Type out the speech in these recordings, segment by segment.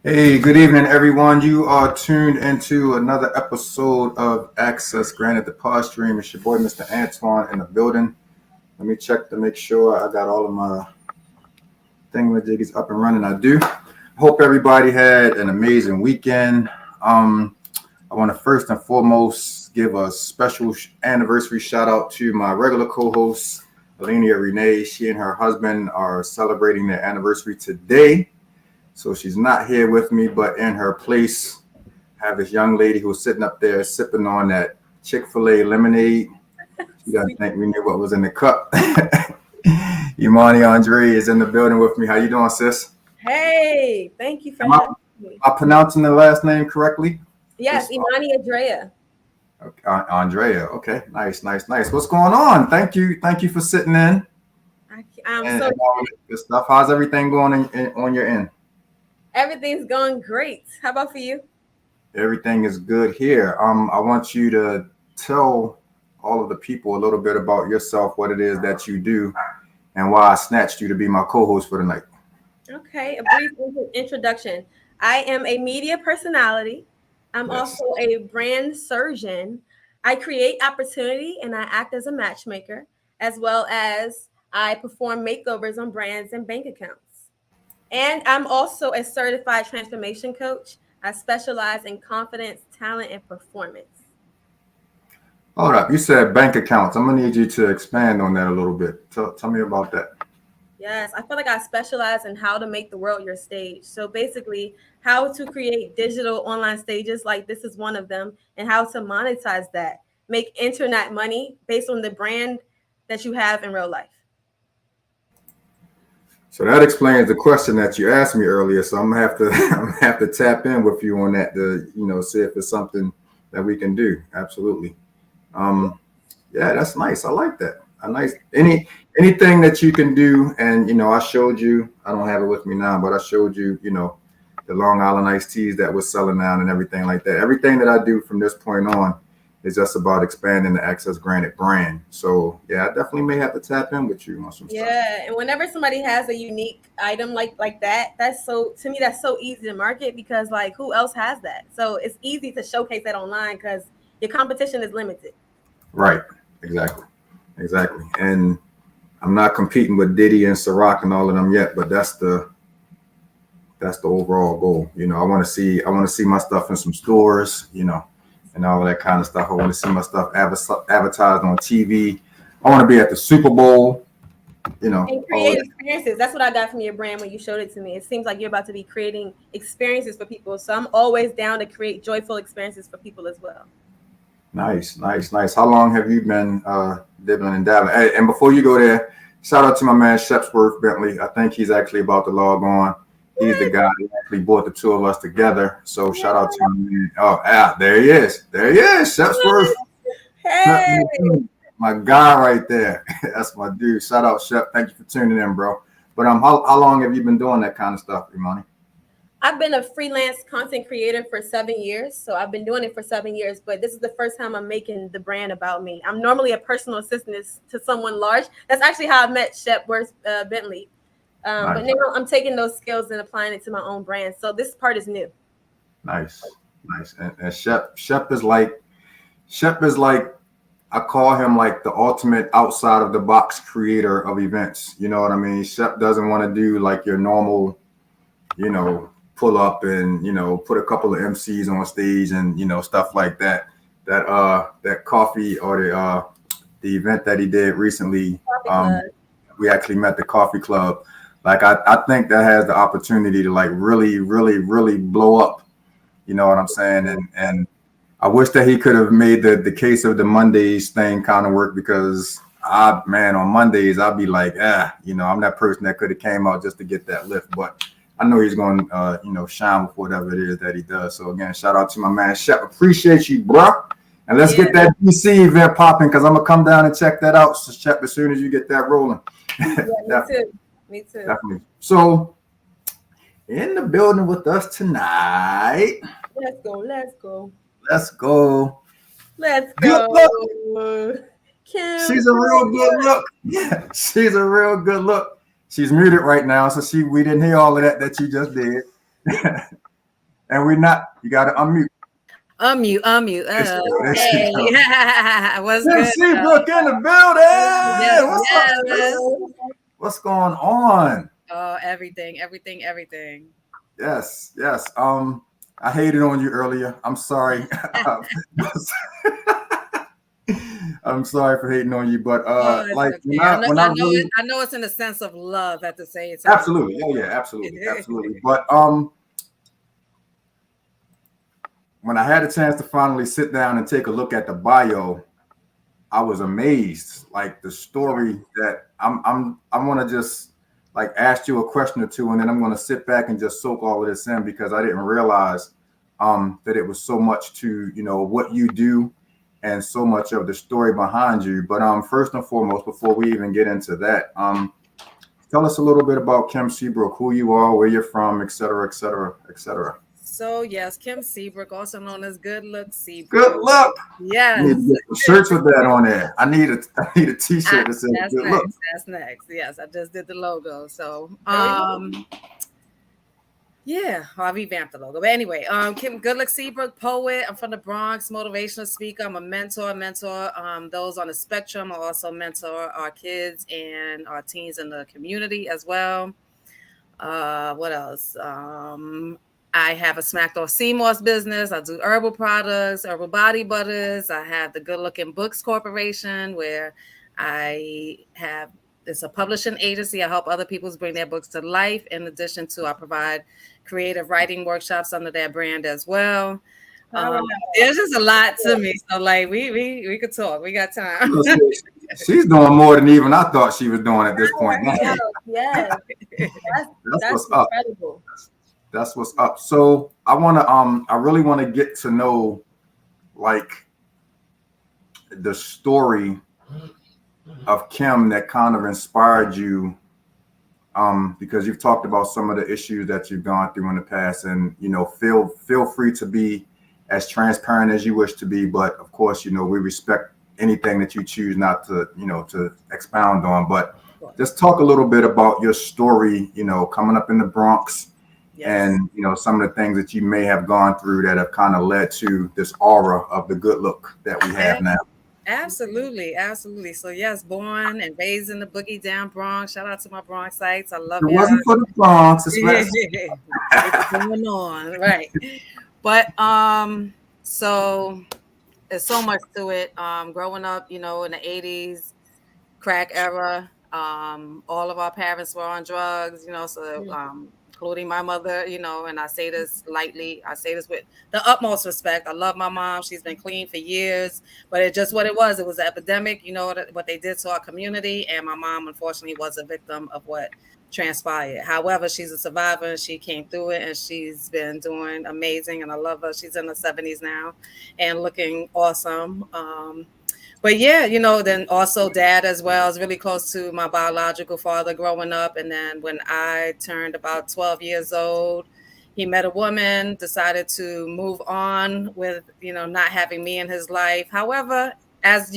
Hey, good evening, everyone. You are tuned into another episode of Access Granted the Pod Stream. It's your boy, Mr. Antoine, in the building. Let me check to make sure I got all of my thingamajiggies up and running. I do. Hope everybody had an amazing weekend. I want to first and foremost give a special anniversary shout out to my regular co-host, Alenia Renee. She and her husband are celebrating their anniversary today. So she's not here with me, but in her place, I have this young lady who's sitting up there sipping on that Chick-fil-A lemonade. She doesn't think we knew what was in the cup. Imani Andre is in the building with me. How you doing, sis? Hey, thank you for having me. Am I pronouncing the last name correctly? Yes, Imani Andrea. Okay, Andrea. Okay, nice. What's going on? Thank you for sitting in. I'm so good stuff. How's everything going on your end? Everything's going great. How about for you? Everything is good here. I want you to tell all of the people a little bit about yourself, what it is that you do, and why I snatched you to be my co-host for the night. Okay, a brief introduction. I am a media personality. I'm also a brand surgeon. I create opportunity and I act as a matchmaker, as well as I perform makeovers on brands and bank accounts. And I'm also a certified transformation coach. I specialize in confidence, talent, and performance. Hold up. You said bank accounts. I'm going to need you to expand on that a little bit. Tell me about that. Yes, I feel like I specialize in how to make the world your stage. So basically, how to create digital online stages, like this is one of them, and how to monetize that. Make internet money based on the brand that you have in real life. So that explains the question that you asked me earlier. So I'm gonna have to tap in with you on that to see if it's something that we can do. Absolutely. Yeah, that's nice. I like that. Anything that you can do, and I showed you. I don't have it with me now, but I showed you. The Long Island iced teas that we're selling now and everything like that. Everything that I do from this point on is just about expanding the Access Granted brand. So yeah, I definitely may have to tap in with you on some stuff. Yeah, and whenever somebody has a unique item like that, that's so easy to market because like who else has that? So it's easy to showcase that online because your competition is limited. Right. Exactly. And I'm not competing with Diddy and Ciroc and all of them yet, but that's the overall goal. I want to see my stuff in some stores, and all of that kind of stuff. I want to see my stuff advertised on TV. I want to be at the Super Bowl, And create experiences. That's what I got from your brand when you showed it to me. It seems like you're about to be creating experiences for people. So I'm always down to create joyful experiences for people as well. Nice. How long have you been dibbling and dabbling? Hey, and before you go there, shout out to my man Shepsworth Bentley. I think he's actually about to log on. He's the guy who actually brought the two of us together. So shout out to him. Oh, there he is. Shepsworth. Hey. My guy right there. That's my dude. Shout out, Shep. Thank you for tuning in, bro. But how long have you been doing that kind of stuff, Imani? I've been a freelance content creator for 7 years. So I've been doing it for 7 years, but this is the first time I'm making the brand about me. I'm normally a personal assistant to someone large. That's actually how I met Shepsworth Bentley. Nice. But now I'm taking those skills and applying it to my own brand. So this part is new. Nice. And Shep is like, I call him like the ultimate outside of the box creator of events. You know what I mean? Shep doesn't want to do like your normal, pull up and, put a couple of MCs on stage and, stuff like that. That coffee or the event that he did recently, we actually met the Coffee Club. Like, I think that has the opportunity to like really, really, really blow up. You know what I'm saying? And I wish that he could have made the case of the Mondays thing kind of work because man, on Mondays I'll be like, I'm that person that could have came out just to get that lift, but I know he's going to, shine with whatever it is that he does. So again, shout out to my man Shep. Appreciate you, bro. And let's get that DC event popping because I'm gonna come down and check that out. So Shep, as soon as you get that rolling. Yeah, me too. Definitely. So in the building with us tonight. Let's go. Let's go. Let's Good go. look. Kim. She's a real good look. Yeah, she's a real good look. She's muted right now, so we didn't hear all of that you just did. And we're not. You got to unmute. Unmute. Hey, what's Kim good? Seabrook in the building. What's up? Yes. What's going on? Oh, everything. Yes. I hated on you earlier. I'm sorry. I'm sorry for hating on you, but okay. I know it's in the sense of love at the same time. Absolutely. Oh yeah, absolutely. But when I had a chance to finally sit down and take a look at the bio, I was amazed. Like the story that I want to just like ask you a question or two, and then I'm going to sit back and just soak all of this in because I didn't realize that it was so much to what you do and so much of the story behind you. But first and foremost, before we even get into that, tell us a little bit about Kim Seabrook, who you are, where you're from, et cetera, et cetera, et cetera. So yes, Kim Seabrook, also known as GoodLook Seabrook. Good luck. Yes. I need to get shirts with that on there. I need a T-shirt that says "Good luck." That's next. Yes, I just did the logo. So yeah, I revamped the logo. But anyway, Kim GoodLook Seabrook, poet. I'm from the Bronx, motivational speaker. I'm a mentor those on the spectrum. I also mentor our kids and our teens in the community as well. What else? I have a Smacked Off CMOS business. I do herbal products, herbal body butters. I have the Good Looking Books Corporation, where it's a publishing agency. I help other people bring their books to life. In addition to, I provide creative writing workshops under that brand as well. There's just a lot to me. So like we could talk. We got time. She's doing more than even I thought she was doing at this point. Yes. That's incredible. That's what's up. So I really want to get to know like the story of Kim that kind of inspired you, because you've talked about some of the issues that you've gone through in the past, and feel free to be as transparent as you wish to be, but of course we respect anything that you choose not to to expound on. But just talk a little bit about your story, coming up in the Bronx. Yes. And some of the things that you may have gone through that have kind of led to this aura of the good look that we have now. Absolutely. So yes, born and raised in the boogie down Bronx. Shout out to my Bronxites. I love it. It wasn't for the Bronx. It's going on, right? But so there's so much to it. Growing up, in the 80s, crack era. All of our parents were on drugs, so including my mother, and I say this lightly. I say this with the utmost respect. I love my mom. She's been clean for years, but it's just what it was. It was an epidemic, what they did to our community. And my mom, unfortunately, was a victim of what transpired. However, she's a survivor and she came through it, and she's been doing amazing. And I love her. She's in her 70s now and looking awesome. But yeah, then also dad as well is really close to my biological father growing up. And then when I turned about 12 years old, he met a woman, decided to move on with, not having me in his life. However, as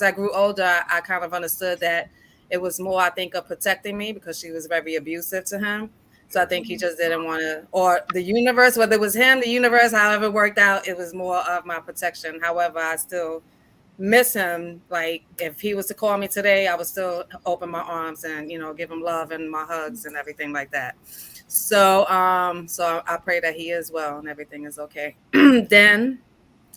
I grew older, I kind of understood that it was more, I think, of protecting me because she was very abusive to him. So I think he just didn't want to, or the universe, whether it was him, the universe, however it worked out, it was more of my protection. However, I still miss him. Like if he was to call me today, I would still open my arms and give him love and my hugs and everything like that. So I pray that he is well and everything is okay. Then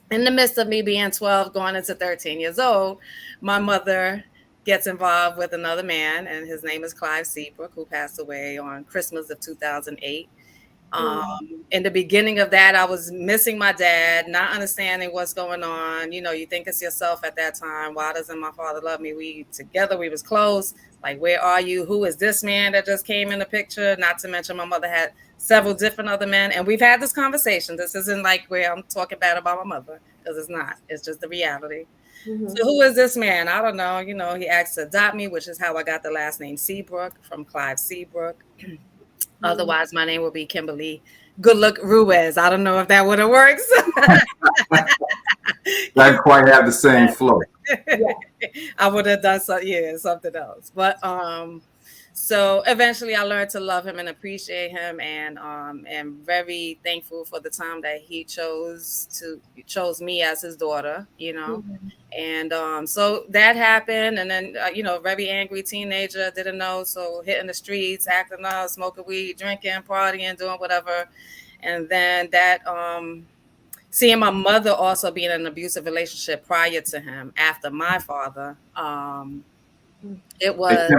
in the midst of me being 12 going into 13 years old, my mother gets involved with another man, and his name is Clive Seabrook, who passed away on Christmas of 2008. In the beginning of that, I was missing my dad, not understanding what's going on. You know, you think it's yourself at that time. Why doesn't my father love me? We together, we was close. Like, where are you? Who is this man that just came in the picture? Not to mention my mother had several different other men. And we've had this conversation. This isn't like where I'm talking bad about my mother, because it's not. It's just the reality. So who is this man? I don't know. You know, he asked to adopt me, which is how I got the last name Seabrook, from Clive Seabrook. Otherwise, my name would be Kimberly GoodLook Ruiz. I don't know if that would have worked. Doesn't quite have the same flow. I would have done something else. But so eventually I learned to love him and appreciate him, and very thankful for the time that he chose me as his daughter, you know. And so that happened, and then you know, very angry teenager, didn't know, so hitting the streets, acting up, smoking weed, drinking, partying, doing whatever. And then that seeing my mother also be in an abusive relationship prior to him, after my father, it was.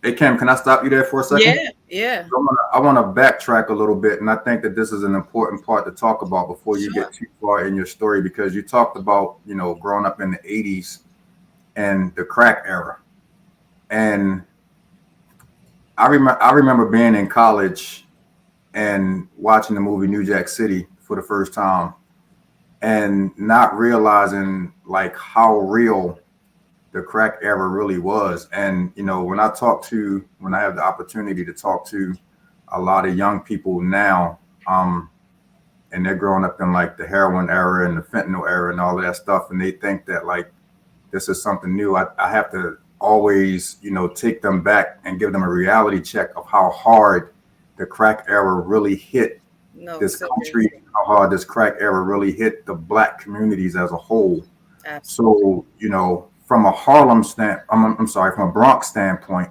Hey Kim, can I stop you there for a second? Yeah. I want to backtrack a little bit, and I think that this is an important part to talk about before you get too far in your story, because you talked about, you know, growing up in the 80s and the crack era. And I remember being in college and watching the movie New Jack City for the first time, and not realizing like how real the crack era really was. And, you know, when I have the opportunity to talk to a lot of young people now, and they're growing up in like the heroin era and the fentanyl era and all of that stuff, and they think that like this is something new, I have to always, you know, take them back and give them a reality check of how hard the crack era really hit this country, how hard this crack era really hit the Black communities as a whole. Absolutely. So, you know, from a from a Bronx standpoint,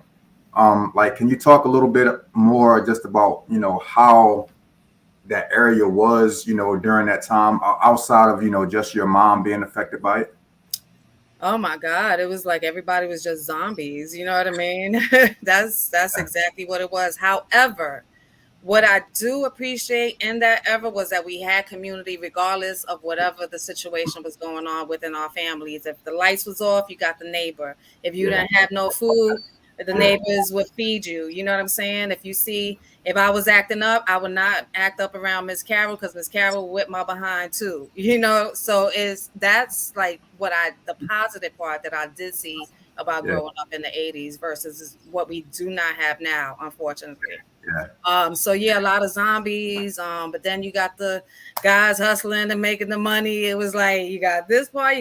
like, can you talk a little bit more just about, you know, how that area was, you know, during that time, outside of, you know, just your mom being affected by it? Oh my God, it was like everybody was just zombies. You know what I mean? That's exactly what it was. However, what I do appreciate in that era was that we had community regardless of whatever the situation was going on within our families. If the lights was off, you got the neighbor. If you didn't have no food, the neighbors would feed you. You know what I'm saying? If I was acting up, I would not act up around Miss Carol, because Miss Carol would whip my behind too. You know, so that's like the positive part that I did see about growing up in the 80s versus what we do not have now, unfortunately. So yeah, a lot of zombies. But then you got the guys hustling and making the money. It was like, you got this part,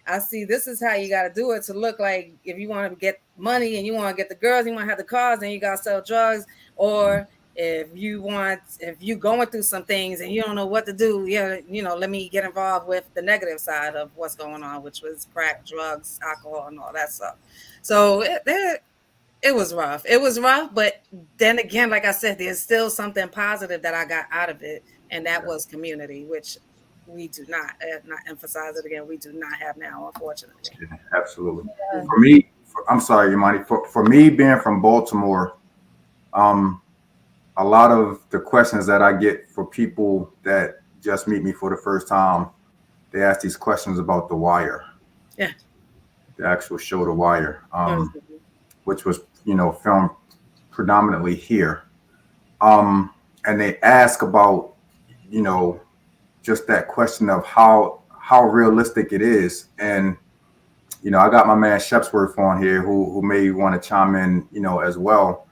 I see, this is how you got to do it to look like, if you want to get money and you want to get the girls, you want to have the cars, then you got to sell drugs. Or if you going through some things and you don't know what to do, you know, let me get involved with the negative side of what's going on, which was crack, drugs, alcohol, and all that stuff. So it was rough. It was rough, but then again, like I said, there's still something positive that I got out of it, and that was community, which we do not emphasize it again. We do not have now, unfortunately. Yeah, absolutely. For me, I'm sorry, Imani. For me, being from Baltimore, a lot of the questions that I get for people that just meet me for the first time, they ask these questions about The Wire. Yeah. The actual show, The Wire, which was, you know, filmed predominantly here. And they ask about, you know, just that question of how realistic it is. And, you know, I got my man Shepsworth on here who may want to chime in, you know, as well.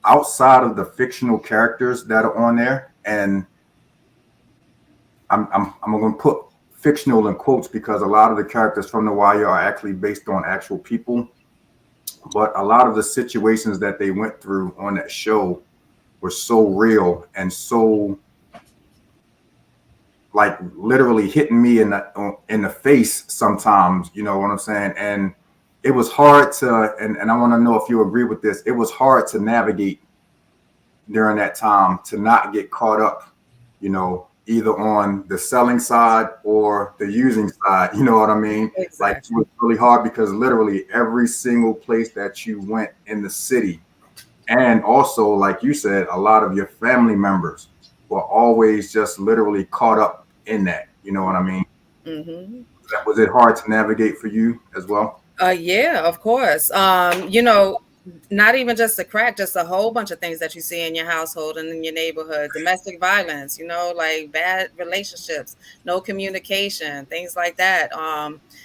Outside of the fictional characters that are on there, and I'm going to put fictional in quotes because a lot of the characters from The Wire are actually based on actual people. But a lot of the situations that they went through on that show were so real and so, like, literally hitting me in the face sometimes, you know what I'm saying? And it was hard to, and I want to know if you agree with this, it was hard to navigate during that time to not get caught up, you know, either on the selling side or the using side, you know what I mean? Exactly. Like, it was really hard because literally every single place that you went in the city, And also, like you said, a lot of your family members were always just literally caught up in that. You know what I mean? Mm-hmm. Was it hard to navigate for you as well? Yeah, of course. Not even just the crack, just a whole bunch of things that you see in your household and in your neighborhood. Domestic violence, like bad relationships, no communication, things like that.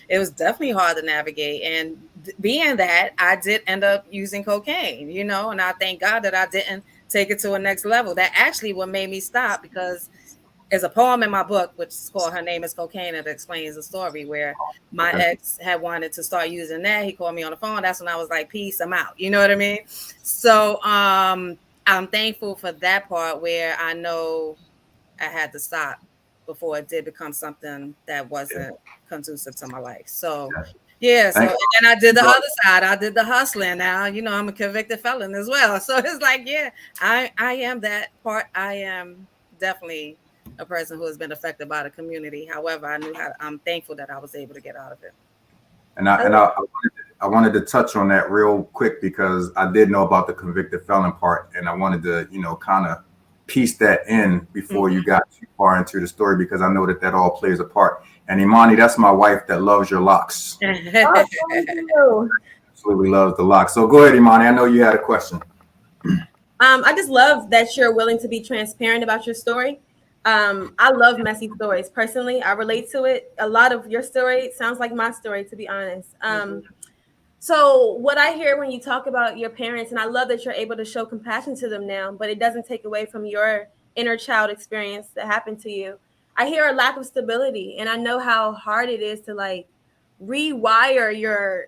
It was definitely hard to navigate. And being that, I did end up using cocaine, and I thank God that I didn't take it to a next level. That actually what made me stop, because there's a poem in my book, which is called Her Name is Cocaine. It explains the story where my Okay. ex had wanted to start using that. He called me on the phone. That's when I was like, peace, I'm out. You know what I mean? So I'm thankful for that part where I know I had to stop before it did become something that Yeah. wasn't conducive to my life. So Yeah. yeah, so Thank and then I did the you. other side. I did the hustling. Now, I'm a convicted felon as well. So it's like, yeah, I am that part. I am definitely a person who has been affected by the community. However, I'm thankful that I was able to get out of it. And I wanted to touch on that real quick because I did know about the convicted felon part, and I wanted to, kind of piece that in before you got too far into the story because I know that that all plays a part. And Imani, that's my wife that loves your locks. Oh, thank you. Absolutely loves the locks. So go ahead, Imani. I know you had a question. I just love that you're willing to be transparent about your story. I love messy stories. Personally, I relate to it. A lot of your story sounds like my story, to be honest. So what I hear when you talk about your parents, and I love that you're able to show compassion to them now, but it doesn't take away from your inner child experience that happened to you. I hear a lack of stability, and I know how hard it is to like rewire your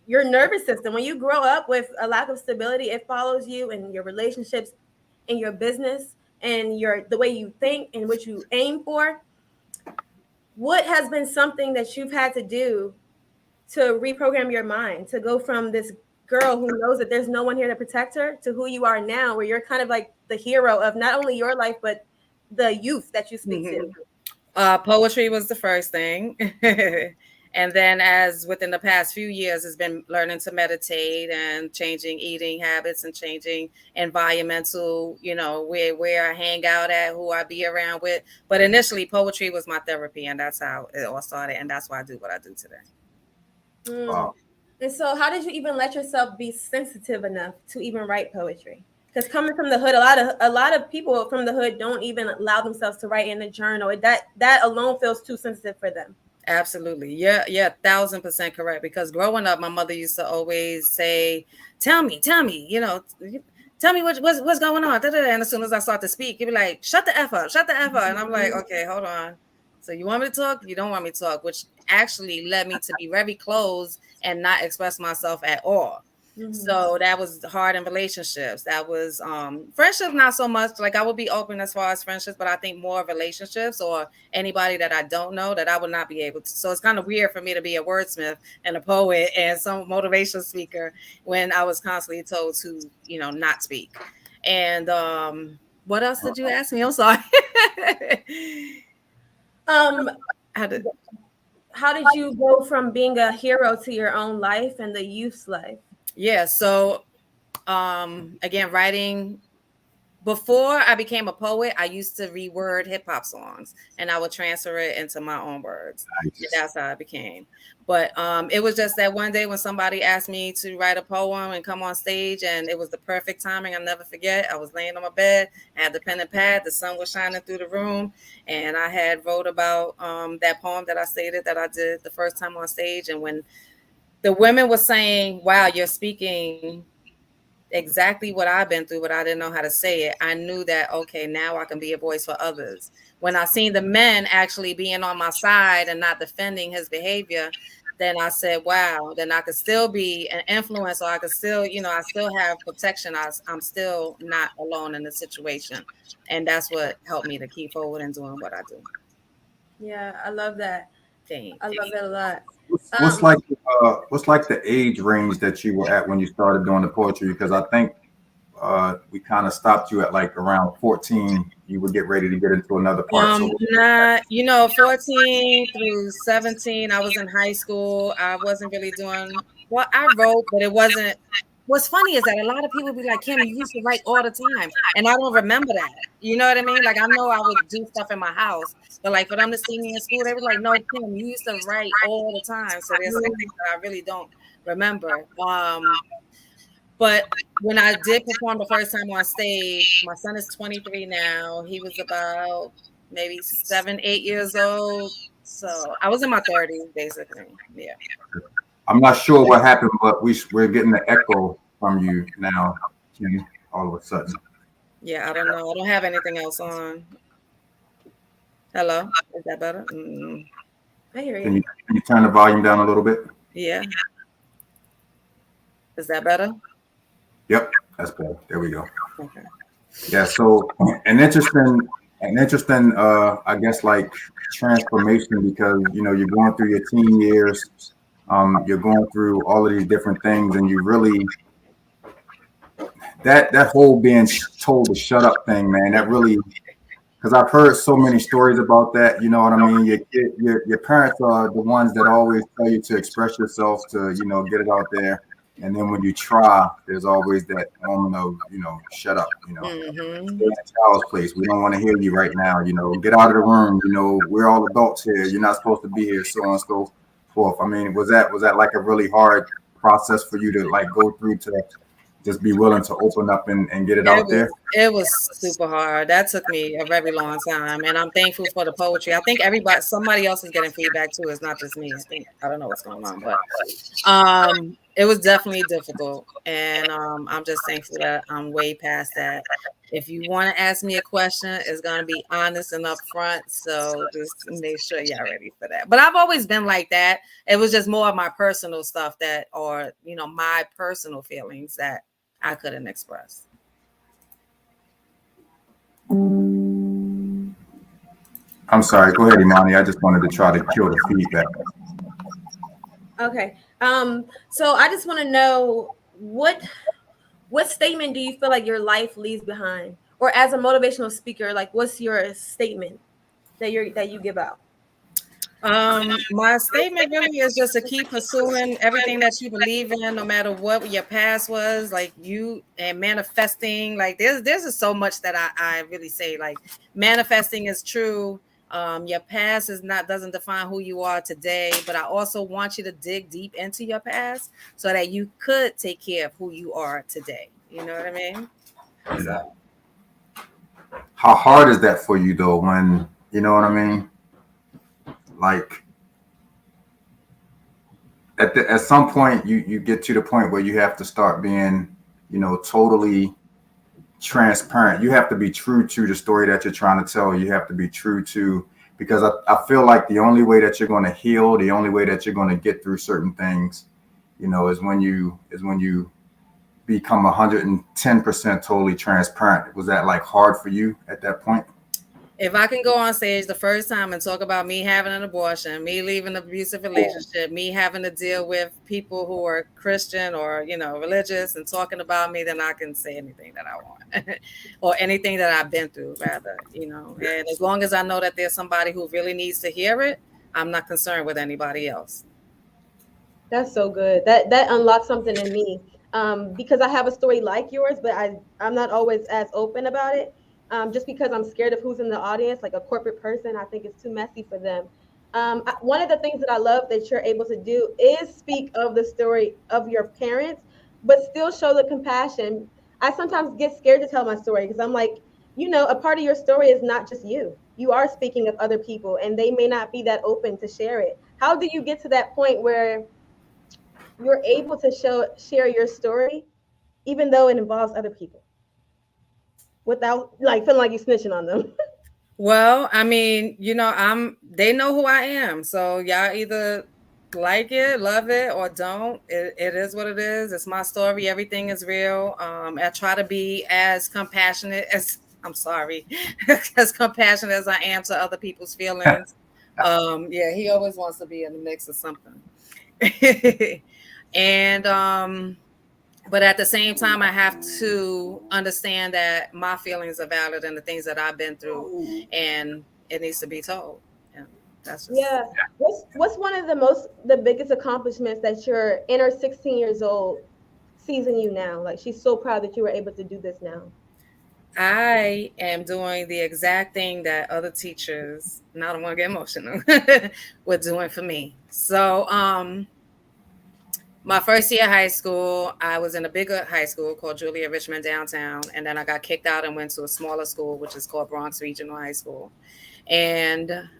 nervous system. When you grow up with a lack of stability, it follows you in your relationships, in your business, and the way you think and what you aim for. What has been something that you've had to do to reprogram your mind to go from this girl who knows that there's no one here to protect her to who you are now, where you're kind of like the hero of not only your life but the youth that you speak to? Poetry was the first thing. And then as within the past few years has been learning to meditate and changing eating habits and changing environmental, where I hang out at, who I be around with. But initially poetry was my therapy, and that's how it all started. And that's why I do what I do today. Mm. And so, how did you even let yourself be sensitive enough to even write poetry? Because coming from the hood, a lot of people from the hood don't even allow themselves to write in a journal. That alone feels too sensitive for them. Absolutely. Yeah, 1,000% correct. Because growing up, my mother used to always say, tell me, tell me, what's going on. And as soon as I start to speak, you'd be like, shut the F up, shut the F up. And I'm like, okay, hold on. So you want me to talk? You don't want me to talk, which actually led me to be very closed and not express myself at all. So that was hard in relationships. That was friendships, not so much. Like I would be open as far as friendships, but I think more relationships or anybody that I don't know, that I would not be able to. So it's kind of weird for me to be a wordsmith and a poet and some motivational speaker when I was constantly told to, not speak. And what else did you ask me? I'm sorry. Um, How did how did you go from being a hero to your own life and the youth's life? Yeah, so again, writing. Before I became a poet, I used to reword hip hop songs and I would transfer it into my own words. And Nice. that's how I became. But it was just that one day when somebody asked me to write a poem and come on stage, and it was the perfect timing. I'll never forget. I was laying on my bed, I had the pen and pad, the sun was shining through the room, and I had wrote about that poem that I stated that I did the first time on stage. And when the women were saying, wow, you're speaking exactly what I've been through, but I didn't know how to say it, I knew that, okay, now I can be a voice for others. When I seen the men actually being on my side and not defending his behavior, then I said, wow, then I could still be an influence, or I could still, I still have protection. I'm still not alone in the situation. And that's what helped me to keep forward and doing what I do. Yeah, I love that. I Thanks. love that a lot. What's Um, like the age range that you were at when you started doing the poetry? Because I think we kind of stopped you at like around 14. You would get ready to get into another part. So Not, 14 through 17, I was in high school. I wasn't really doing, well, I wrote, but it wasn't what's funny is that a lot of people be like, Kim, you used to write all the time. And I don't remember that. You know what I mean? Like, I know I would do stuff in my house, but like for them to see me in school, they were like, no, Kim, you used to write all the time. So there's some things that I really don't remember. But when I did perform the first time on stage, my son is 23 now. He was about maybe 7, 8 years old. So I was in my 30s, basically. Yeah. I'm not sure what happened, but we're getting the echo from you now, Kim, all of a sudden. Yeah, I don't know. I don't have anything else on. Hello? Is that better? I hear Can you. you turn the volume down a little bit? Yeah. Is that better? Yep, that's better. There we go. Okay. Yeah, so an interesting I guess like transformation because you're going through your teen years, you're going through all of these different things, and you really that whole being told to shut up thing, man, that really, because I've heard so many stories about that. You know what I mean? Your parents are the ones that always tell you to express yourself, to get it out there, and then when you try, there's always that moment of shut up. Mm-hmm. Stay in a child's place. We don't want to hear you right now. Get out of the room. We're all adults here. You're not supposed to be here. So on and so forth. I mean, was that like a really hard process for you to like go through to just be willing to open up and get it out there? It was super hard. That took me a very long time, and I'm thankful for the poetry. I think somebody else is getting feedback too. It's not just me. I don't know what's going on, but it was definitely difficult, and I'm just thankful that I'm way past that. If you want to ask me a question, it's gonna be honest and upfront. So just make sure y'all ready for that. But I've always been like that. It was just more of my personal stuff or my personal feelings that I couldn't express. I'm sorry. Go ahead, Imani. I just wanted to try to kill the feedback. Okay. So I just want to know what statement do you feel like your life leaves behind, or as a motivational speaker, like what's your statement that you give out? My statement really is just to keep pursuing everything that you believe in, no matter what your past was, like you and manifesting. Like there's just so much that I really say. Like manifesting is true. Your past doesn't define who you are today, but I also want you to dig deep into your past so that you could take care of who you are today. You know what I mean? So. How hard is that for you though? When you know what I mean? Like at some point you get to the point where you have to start being totally transparent. You have to be true to the story that you're trying to tell. You have to be true to, because I feel like the only way that you're going to heal, the only way that you're going to get through certain things, is when you become 110% totally transparent. Was that like hard for you at that point? If I can go on stage the first time and talk about me having an abortion, me leaving an abusive relationship, me having to deal with people who are Christian or, religious and talking about me, then I can say anything that I want or anything that I've been through, rather, and as long as I know that there's somebody who really needs to hear it, I'm not concerned with anybody else. That's so good. That unlocks something in me. Because I have a story like yours, but I'm not always as open about it. Just because I'm scared of who's in the audience, like a corporate person, I think it's too messy for them. One of the things that I love that you're able to do is speak of the story of your parents, but still show the compassion. I sometimes get scared to tell my story because I'm like, a part of your story is not just you. You are speaking of other people, and they may not be that open to share it. How do you get to that point where you're able to share your story, even though it involves other people, without like feeling like you're snitching on them? Well, I mean, they know who I am. So y'all either like it, love it, or don't. It is what it is. It's my story. Everything is real. I try to be as compassionate as I'm sorry, as compassionate as I am to other people's feelings. Yeah, he always wants to be in the mix of something. And but at the same time, I have to understand that my feelings are valid and the things that I've been through, and it needs to be told. And that's just. Yeah. What's one of the biggest accomplishments that your inner 16 years old sees in you now? Like she's so proud that you were able to do this now. I am doing the exact thing that other teachers, and I don't want to get emotional, were doing for me. So, my first year of high school, I was in a bigger high school called Julia Richmond downtown, and then I got kicked out and went to a smaller school, which is called Bronx Regional High School. And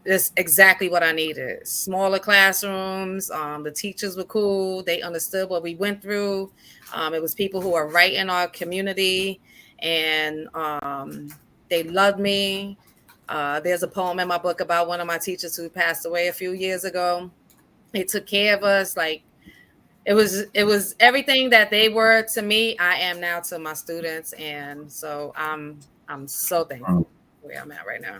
it's exactly what I needed. Smaller classrooms. The teachers were cool. They understood what we went through. It was people who are right in our community, and they loved me. There's a poem in my book about one of my teachers who passed away a few years ago. They took care of us. Like it was everything that they were to me. I am now to my students, and so I'm so thankful where I'm at right now.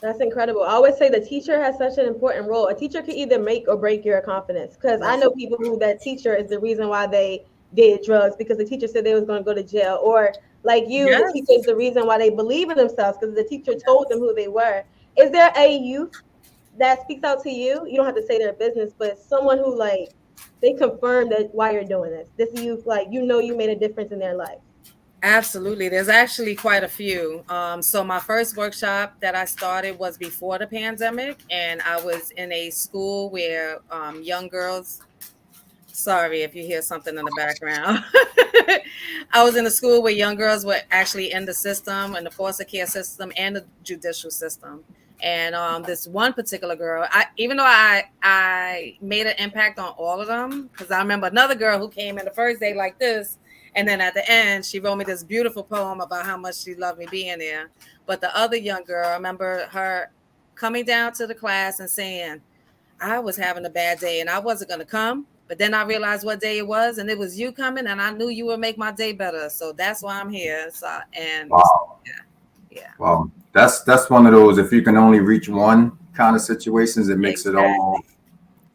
That's incredible. I always say the teacher has such an important role. A teacher can either make or break your confidence. Because I know people who that teacher is the reason why they did drugs because the teacher said they was going to go to jail, or like you, the Yes. teacher is the reason why they believe in themselves because the teacher told them who they were. Is there a youth that speaks out to you? You don't have to say their business, but someone who like they confirm that why you're doing this. This youth, like you made a difference in their life. Absolutely. There's actually quite a few. So my first workshop that I started was before the pandemic, and I was in a school where young girls. Sorry if you hear something in the background. I was in a school where young girls were actually in the system, in the foster care system and the judicial system. And this one particular girl, even though I made an impact on all of them, because I remember another girl who came in the first day like this, and then at the end, she wrote me this beautiful poem about how much she loved me being there. But the other young girl, I remember her coming down to the class and saying, I was having a bad day and I wasn't going to come. But then I realized what day it was, and it was you coming, and I knew you would make my day better. So that's why I'm here. So, and Wow. yeah. Wow. That's one of those, if you can only reach one kind of situations, it makes it all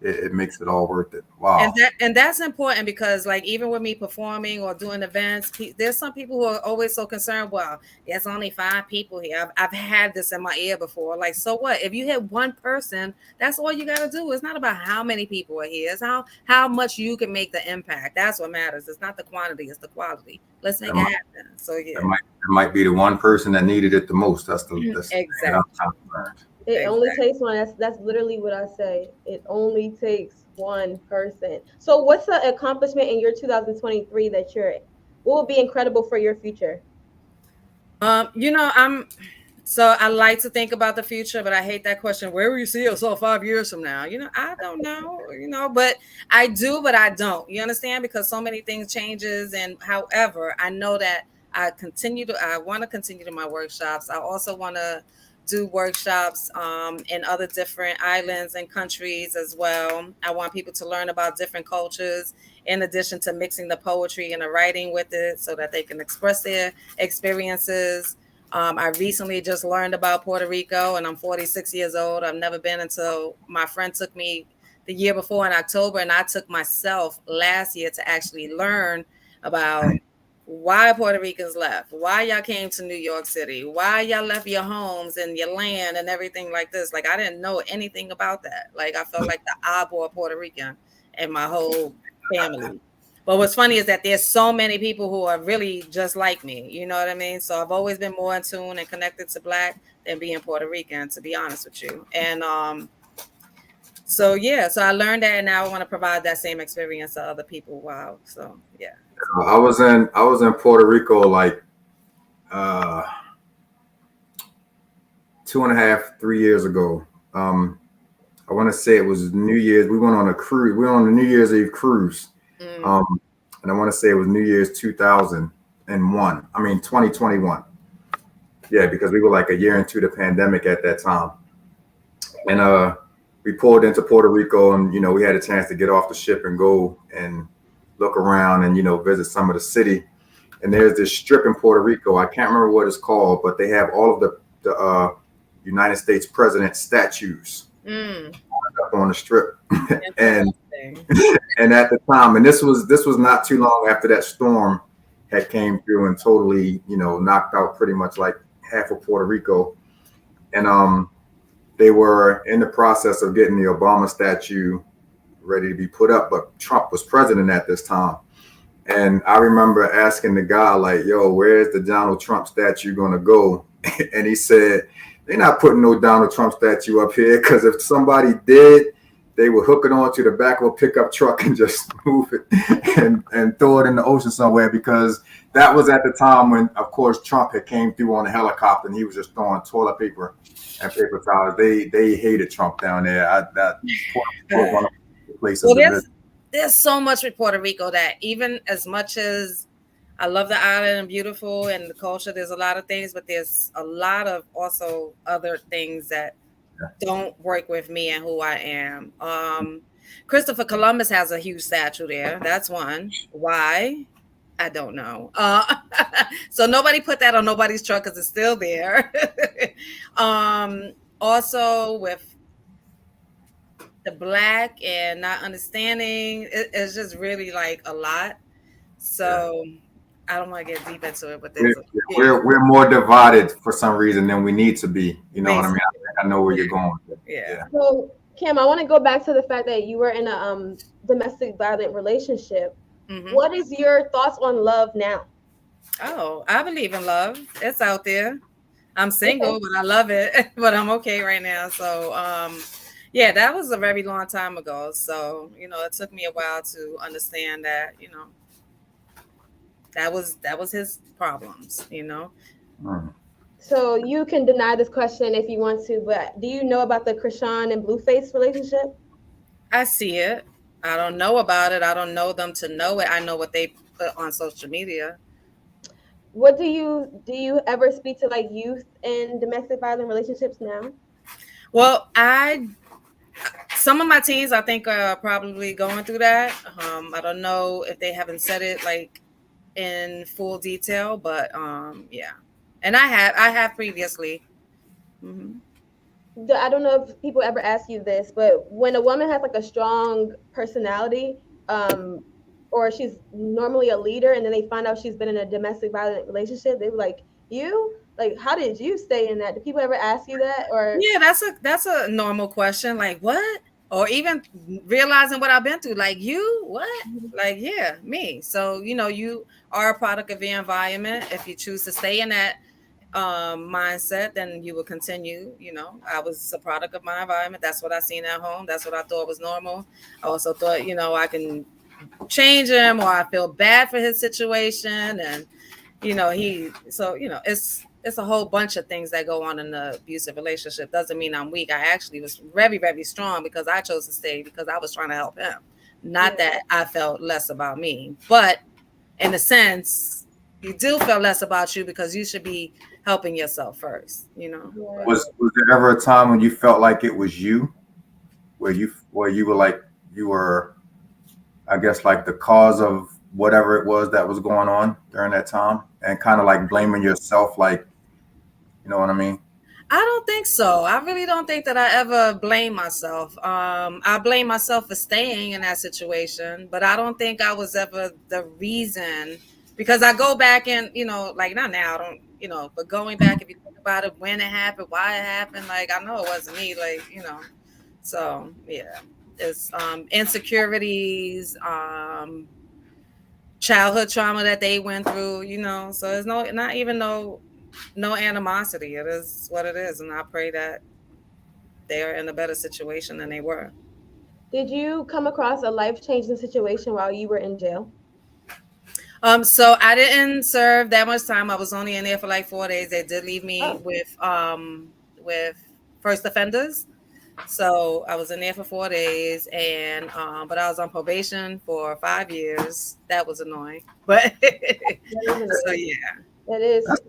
it makes it all worth it. Wow. And that's important because like even with me performing or doing events, there's some people who are always so concerned. Well, there's only 5 people here. I've had this in my ear before. Like, so what? If you hit one person, that's all you got to do. It's not about how many people are here. It's how much you can make the impact. That's what matters. It's not the quantity. It's the quality. Let's make it happen. So yeah, It might be the one person that needed it the most. That's exactly. thing I'm trying to learn. It only takes one. That's literally what I say. It only takes one person. So, what's the accomplishment in your 2023 that what will be incredible for your future? So I like to think about the future, but I hate that question. Where will you see yourself 5 years from now? I don't know, but I do, but I don't. You understand? Because so many things changes. And however, I know that I want to continue to my workshops. I also want to do workshops in other different islands and countries as well. I want people to learn about different cultures in addition to mixing the poetry and the writing with it so that they can express their experiences. I recently just learned about Puerto Rico, and I'm 46 years old. I've never been until my friend took me the year before in October, and I took myself last year to actually learn about why Puerto Ricans left, why y'all came to New York City, why y'all left your homes and your land and everything like this. Like, I didn't know anything about that. Like, I felt like the oddball Puerto Rican and my whole family. But what's funny is that there's so many people who are really just like me. You know what I mean? So I've always been more in tune and connected to Black than being Puerto Rican, to be honest with you. And so I learned that, and now I want to provide that same experience to other people. Wow. So yeah. I was in Puerto Rico like 2.5, 3 years ago. I want to say it was New Year's. We went on a cruise. We were on the New Year's Eve cruise. And I want to say it was New Year's 2001. I mean 2021. Yeah, because we were like a year into the pandemic at that time. And we pulled into Puerto Rico, and we had a chance to get off the ship and go and look around and visit some of the city. And there's this strip in Puerto Rico. I can't remember what it's called, but they have all of the United States president statues up on the strip. and at the time, and this was not too long after that storm had came through and totally knocked out pretty much like half of Puerto Rico. And they were in the process of getting the Obama statue ready to be put up, but Trump was president at this time. And I remember asking the guy, like, yo, where's the Donald Trump statue going to go? And he said, they're not putting no Donald Trump statue up here, because if somebody did, they would hook it onto the back of a pickup truck and just move it and throw it in the ocean somewhere, because that was at the time when, of course, Trump had came through on a helicopter and he was just throwing toilet paper and paper towels. They hated Trump down there. That was one of the places. Well, there's so much with Puerto Rico that even as much as I love the island and beautiful and the culture, there's a lot of things, but there's a lot of also other things that don't work with me and who I am. Christopher Columbus has a huge statue there. That's one. Why? I don't know. So nobody put that on nobody's truck because it's still there. Also with the Black and not understanding, it's just really like a lot. So I don't want to get deep into it, but we're more divided for some reason than we need to be. You know what I mean? I know where you're going. Yeah. So Kim, I want to go back to the fact that you were in a domestic violent relationship. Mm-hmm. What is your thoughts on love now? Oh, I believe in love. It's out there. I'm single, but I love it. But I'm okay right now. So yeah, that was a very long time ago. So, it took me a while to understand that, that was his problems, So you can deny this question if you want to, but do you know about the Krishan and Blueface relationship? I see it. I don't know about it. I don't know them to know it. I know what they put on social media. What do you ever speak to like youth in domestic violence relationships now? Well, some of my teens I think are probably going through that. I don't know if they haven't said it like in full detail, but yeah. And I have previously. Mm-hmm. I don't know if people ever ask you this, but when a woman has like a strong personality, or she's normally a leader, and then they find out she's been in a domestic violent relationship, they were like, how did you stay in that? Do people ever ask you that? Or that's a normal question. Like, what? Or even realizing what I've been through. Like, you, what? Like, yeah, me. So, you are a product of your environment. If you choose to stay in that mindset, then you will continue. I was a product of my environment. That's what I seen at home. That's what I thought was normal. I also thought, I can change him, or I feel bad for his situation. And, it's a whole bunch of things that go on in the abusive relationship. Doesn't mean I'm weak. I actually was very, very strong because I chose to stay because I was trying to help him. Not that I felt less about me, but in a sense, you do feel less about you because you should be helping yourself first, Was there ever a time when you felt like it was you, where you were like, you were, I guess, like the cause of whatever it was that was going on during that time, and kind of like blaming yourself, like, you know what I mean? I don't think so. I really don't think that I ever blame myself. I blame myself for staying in that situation, but I don't think I was ever the reason, because I go back and, like not now, I don't, but going back, if you think about it, when it happened, why it happened, like I know it wasn't me, like, so yeah, it's insecurities, childhood trauma that they went through, so there's not even no animosity. It is what it is, and I pray that they are in a better situation than they were. Did you come across a life-changing situation while you were in jail? So I didn't serve that much time. I was only in there for like 4 days. They did leave me with first offenders. So I was in there for 4 days, and but I was on probation for 5 years. That was annoying, but so yeah. It is. That's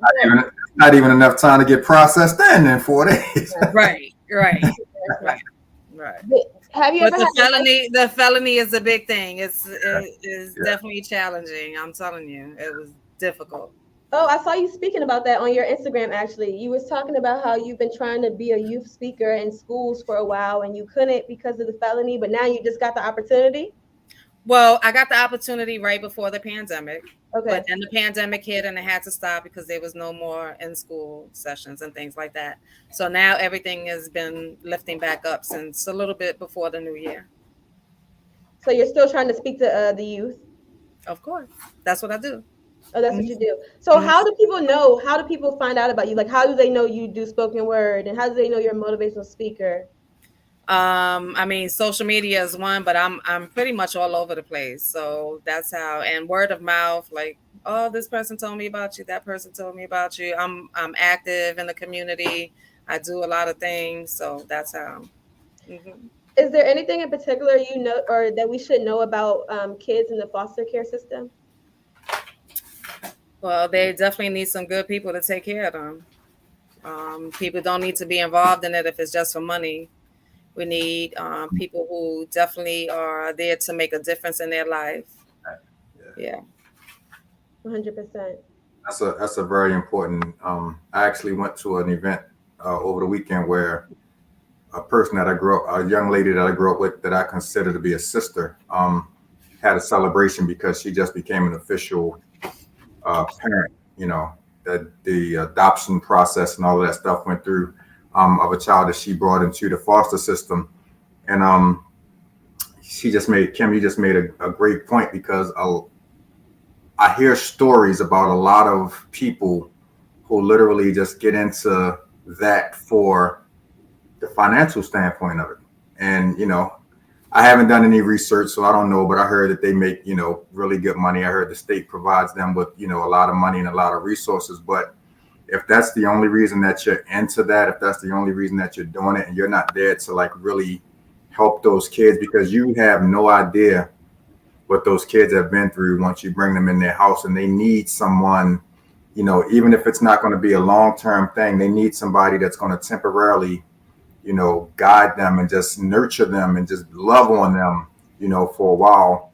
not even enough time to get processed in 4 days. Right. Have you ever had the felony is a big thing. It is definitely challenging. I'm telling you, it was difficult. Oh, I saw you speaking about that on your Instagram, actually. You was talking about how you've been trying to be a youth speaker in schools for a while and you couldn't because of the felony, but now you just got the opportunity? Well, I got the opportunity right before the pandemic. Okay. But then the pandemic hit and it had to stop because there was no more in-school sessions and things like that. So now everything has been lifting back up since a little bit before the new year. So you're still trying to speak to the youth. Of course, that's what I do. Oh, that's what Mhm. you do. So Mhm. how do people know? How do people find out about you? Like, how do they know you do spoken word, and how do they know you're a motivational speaker? I mean, social media is one, but I'm pretty much all over the place. So that's how, and word of mouth, like, oh, this person told me about you, that person told me about you. I'm active in the community. I do a lot of things, so that's how. Mhm. Is there anything in particular you know or that we should know about kids in the foster care system? Well, they definitely need some good people to take care of them. People don't need to be involved in it if it's just for money. We need people who definitely are there to make a difference in their life. Yeah. Yeah. 100%. That's a very important. I actually went to an event over the weekend where a person that I grew up, a young lady that I grew up with, that I consider to be a sister, had a celebration because she just became an official parent. You know, that the adoption process and all of that stuff went through of a child that she brought into the foster system, and she just made Kim. You just made a great point because I hear stories about a lot of people who literally just get into that for the financial standpoint of it. And, I haven't done any research, so I don't know, but I heard that they make, really good money. I heard the state provides them with, a lot of money and a lot of resources. But if that's the only reason that you're into that, if that's the only reason that you're doing it and you're not there to like really help those kids because you have no idea what those kids have been through once you bring them in their house and they need someone, even if it's not going to be a long-term thing, they need somebody that's going to temporarily, guide them and just nurture them and just love on them, for a while,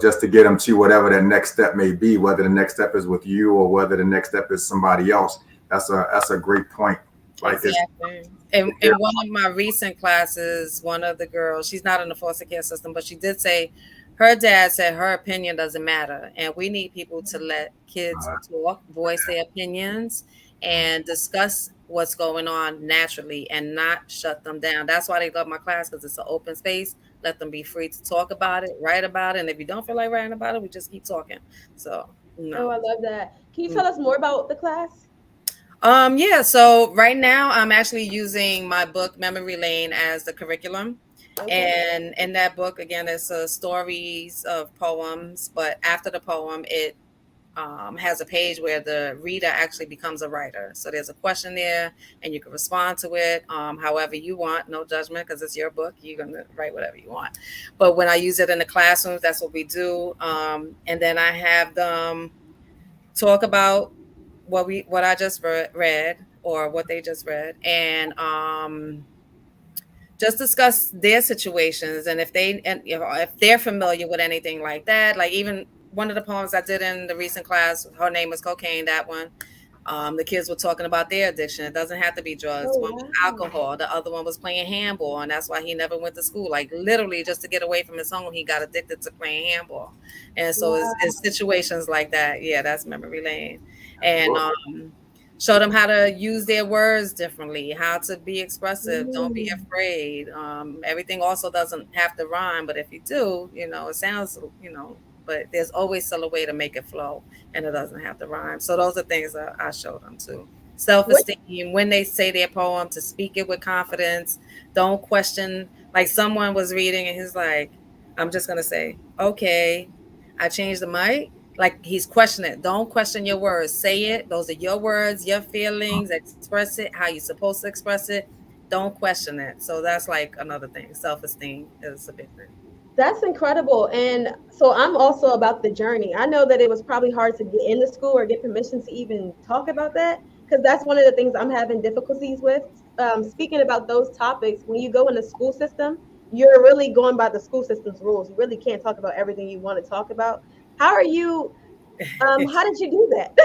just to get them to whatever that next step may be, whether the next step is with you or whether the next step is somebody else. That's a great point. Like it's Exactly. In one of my recent classes, one of the girls, she's not in the foster care system, but she did say her dad said her opinion doesn't matter. And we need people to let kids talk, voice their opinions, and discuss what's going on naturally and not shut them down. That's why they love my class because it's an open space. Let them be free to talk about it, write about it. And if you don't feel like writing about it, we just keep talking. So, Oh, no. I love that. Can you tell us more about the class? Yeah, so right now I'm actually using my book Memory Lane as the curriculum. Okay. And in that book, again, it's stories of poems, but after the poem, it has a page where the reader actually becomes a writer. So there's a question there, and you can respond to it however you want, no judgment, because it's your book. You're going to write whatever you want. But when I use it in the classrooms, that's what we do. And then I have them talk about what I just read or what they just read, and just discuss their situations and if they're familiar with anything like that. Like even one of the poems I did in the recent class, her name was Cocaine. That one, the kids were talking about their addiction. It doesn't have to be drugs. Oh, One was wow. alcohol. The other one was playing handball, and that's why he never went to school. Like literally, just to get away from his home, he got addicted to playing handball. And so it's Wow. situations like that. Yeah, that's memory lane. And show them how to use their words differently, how to be expressive. Don't be Mm. afraid. Everything also doesn't have to rhyme, but if you do, it sounds, but there's always still a way to make it flow and it doesn't have to rhyme. So those are things that I show them too. What? Self-esteem, when they say their poem, to speak it with confidence. Don't question. Like someone was reading and he's like, I'm just going to say, okay, I changed the mic. Like he's questioning it. Don't question your words. Say it. Those are your words, your feelings. Express it how you're supposed to express it. Don't question it. So that's like another thing. Self-esteem is a big thing. That's incredible. And so I'm also about the journey. I know that it was probably hard to get into school or get permission to even talk about that because that's one of the things I'm having difficulties with. Speaking about those topics, when you go in the school system, you're really going by the school system's rules. You really can't talk about everything you want to talk about. How are you? How did you do that?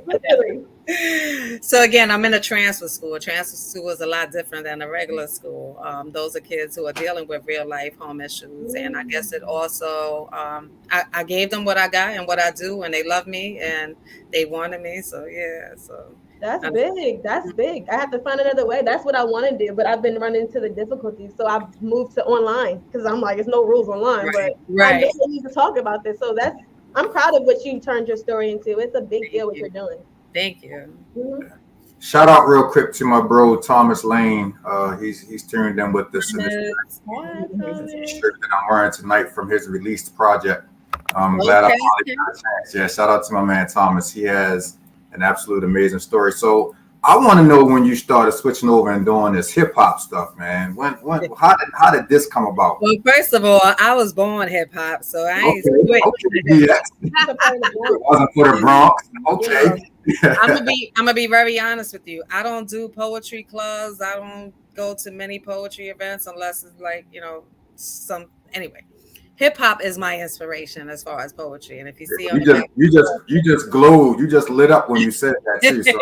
Literally. So again, I'm in a transfer school. A transfer school is a lot different than a regular school. Those are kids who are dealing with real life home issues, and I guess it also I gave them what I got and what I do, and they love me and they wanted me. So yeah, so That's big. That's big. I have to find another way. That's what I want to do, but I've been running into the difficulties. So I've moved to online because I'm like, it's no rules online, but I know we need to talk about this. So I'm proud of what you turned your story into. It's a big deal what you're doing. Thank you. Mm-hmm. Shout out real quick to my bro Thomas Lane. He's tuned in with this. And this shirt that I'm wearing tonight from his released project. I'm glad I finally got a chance. Yeah, shout out to my man Thomas. He has an absolute amazing story. So I want to know when you started switching over and doing this hip hop stuff, man. How did this come about? Well, first of all, I was born hip hop, so I ain't switch. Yes. It wasn't for the Bronx. Okay. Yeah. I'm gonna be very honest with you. I don't do poetry clubs. I don't go to many poetry events unless it's like, anyway. Hip hop is my inspiration as far as poetry, and if you see you just glowed, you just lit up when you said that too. So.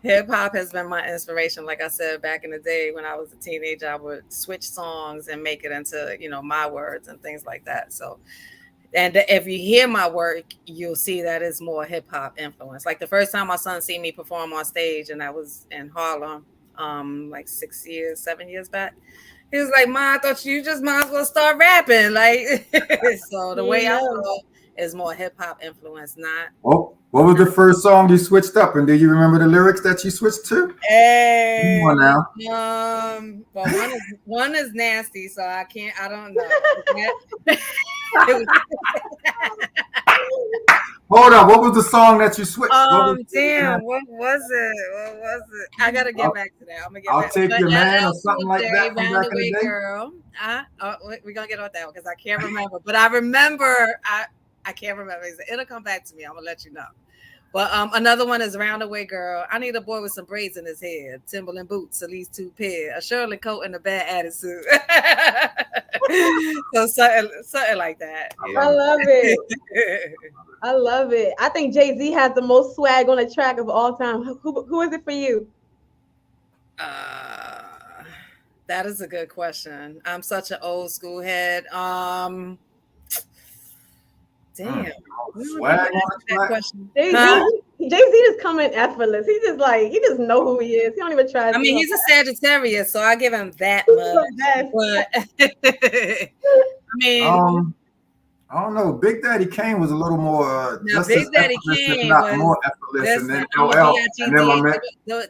Hip hop has been my inspiration. Like I said, back in the day when I was a teenager, I would switch songs and make it into my words and things like that. So, and if you hear my work, you'll see that it's more hip hop influence. Like the first time my son seen me perform on stage, and that was in Harlem, like 7 years back. He was like, "Ma, I thought you just might as well start rapping." Like, so the way I feel is more hip hop influence, not. Oh, what was the first song you switched up? And do you remember the lyrics that you switched to? Hey, come on now. Well, one is nasty, so I don't know. Hold on, what was the song that you switched? Damn, what was it? I gotta get back to that. I'm gonna get I'll back. Take Your Man or something like that from back in the day. Girl. We're gonna get on that one because I can't remember. But I remember, I can't remember. It'll come back to me. I'm gonna let you know. But another one is Roundaway Girl. I need a boy with some braids in his head, Timberland boots, at least 2 pair, a Shirley coat, and a bad attitude. So something like that. I love it. I love it. I think Jay-Z has the most swag on a track of all time. Who is it for you? That is a good question. I'm such an old school head. Damn. Swag on that question. Jay-Z is coming effortless. He just know who he is. He don't even try. I mean, he's a Sagittarius, so I give him that much. But I mean, I don't know. Big Daddy Kane was a little more. Big Daddy Kane was more effortless, and then LL, and then my man,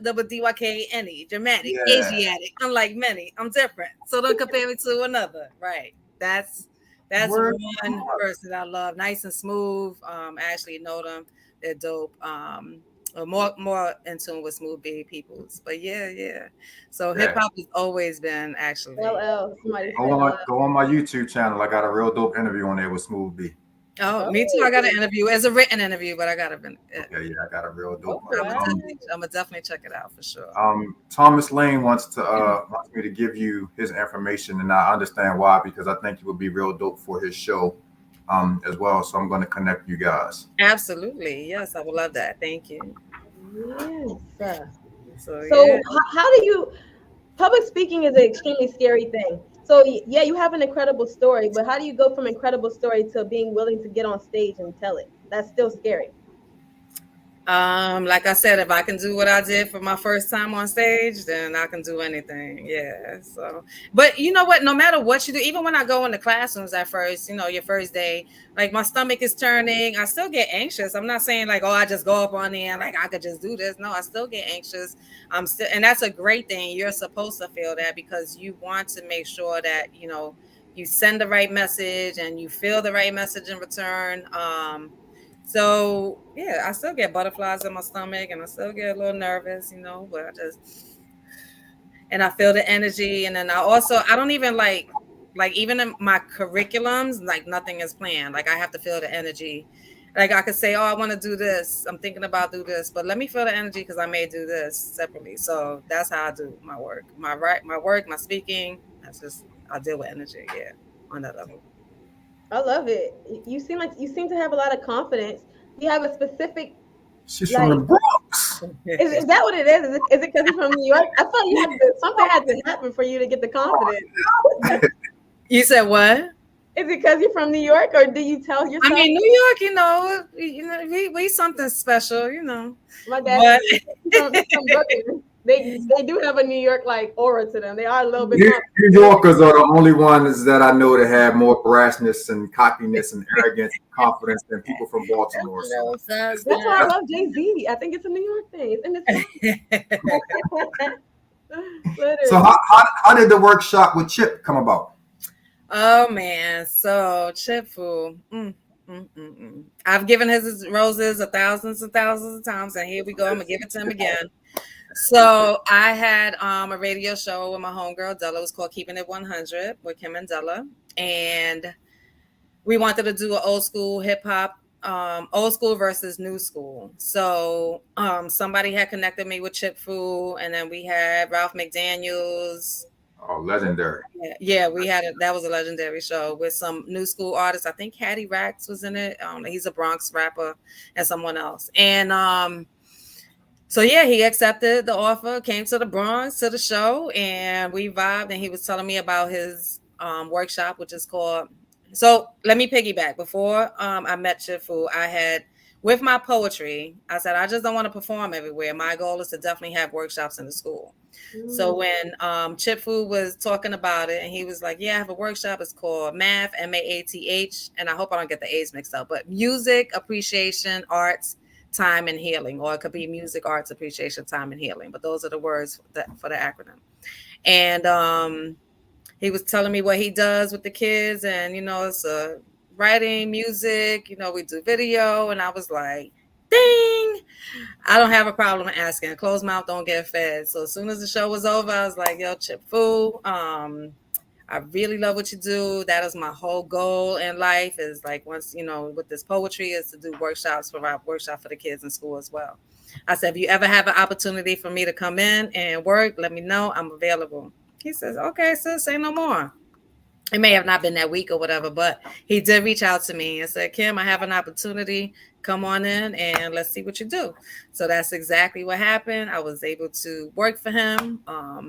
double DYK, dramatic, Asiatic. Unlike many, I'm different. So don't compare me to another. Right? That's one person I love. Nice and smooth. I actually know them. They're dope. More in tune with Smooth B peoples. But yeah. So hip hop has always been actually. Go on my YouTube channel. I got a real dope interview on there with Smooth B. Oh, me too. I got an interview. It's a written interview, but I got a. Yeah, I got a real dope. I'm gonna definitely check it out for sure. Thomas Lane wants me to give you his information, and I understand why, because I think you would be real dope for his show, as well. So I'm going to connect you guys. Absolutely, yes, I would love that. Thank you. Yes. So how do you? Public speaking is an extremely scary thing. So yeah, you have an incredible story, but how do you go from incredible story to being willing to get on stage and tell it? That's still scary. Like I said, if I can do what I did for my first time on stage, then I can do anything. Yeah. So, but you know what? No matter what you do, even when I go in the classrooms at first, your first day, like my stomach is turning, I still get anxious. I'm not saying like, I just go up on there and like I could just do this. No, I still get anxious. I'm still, and that's a great thing. You're supposed to feel that because you want to make sure that you send the right message and you feel the right message in return. So yeah, I still get butterflies in my stomach and I still get a little nervous, but and I feel the energy. And then I don't even like even in my curriculums, like nothing is planned. Like I have to feel the energy. Like I could say, I want to do this. I'm thinking about do this, but let me feel the energy because I may do this separately. So that's how I do my work. My work, my speaking. I deal with energy. Yeah, on that level. I love it. You seem to have a lot of confidence. You have a specific. She's from the Bronx. Is that what it is? Is it because you're from New York? I thought something had to happen for you to get the confidence. You said what? Is it because you're from New York, or do you tell I yourself? mean, New York, we something special, My dad's But from Brooklyn. They do have a New York like aura to them. They are a little bit more. New Yorkers are the only ones that I know that have more brashness and cockiness and arrogance and confidence than people from Baltimore. So That's why I love Jay-Z. I think it's a New York thing. It's in his family. so Literally. how did the workshop with Chip come about? Oh man, so Chip Fu. I've given his roses thousands and thousands of times, and here we go. I'm gonna give it to him again. So I had a radio show with my homegirl Della. It was called Keeping It 100 with Kim and Della, and we wanted to do an old school hip hop, old school versus new school. So somebody had connected me with Chip Fu, and then we had Ralph McDaniels. Oh, legendary. Yeah, we had that was a legendary show with some new school artists. I think Hattie Rax was in it. He's a Bronx rapper, and someone else. And so yeah, he accepted the offer, came to the Bronx to the show, and we vibed. And he was telling me about his workshop, which is called. So let me piggyback. Before I met Chifu, I had with my poetry. I said I just don't want to perform everywhere. My goal is to definitely have workshops in the school. So when Chip Fu was talking about it, and he was like, "Yeah, I have a workshop. It's called M.A.A.T.H, M-A.A.T.H, and I hope I don't get the A's mixed up, but music appreciation, arts, time, and healing, or it could be music, arts, appreciation, time, and healing. But those are the words for the acronym." And he was telling me what he does with the kids, and it's writing, music. We do video, and I was like, "Ding!" I don't have a problem asking. Closed mouth don't get fed. So as soon as the show was over, I was like, "Yo, Chip Fu, I really love what you do. That is my whole goal in life. Is like once with this poetry is to do workshops, provide workshops for the kids in school as well." I said, "If you ever have an opportunity for me to come in and work, let me know. I'm available." He says, "Okay, sis, say no more." It may have not been that week or whatever, but he did reach out to me and said, "Kim, I have an opportunity. Come on in and let's see what you do." So that's exactly what happened. I was able to work for him.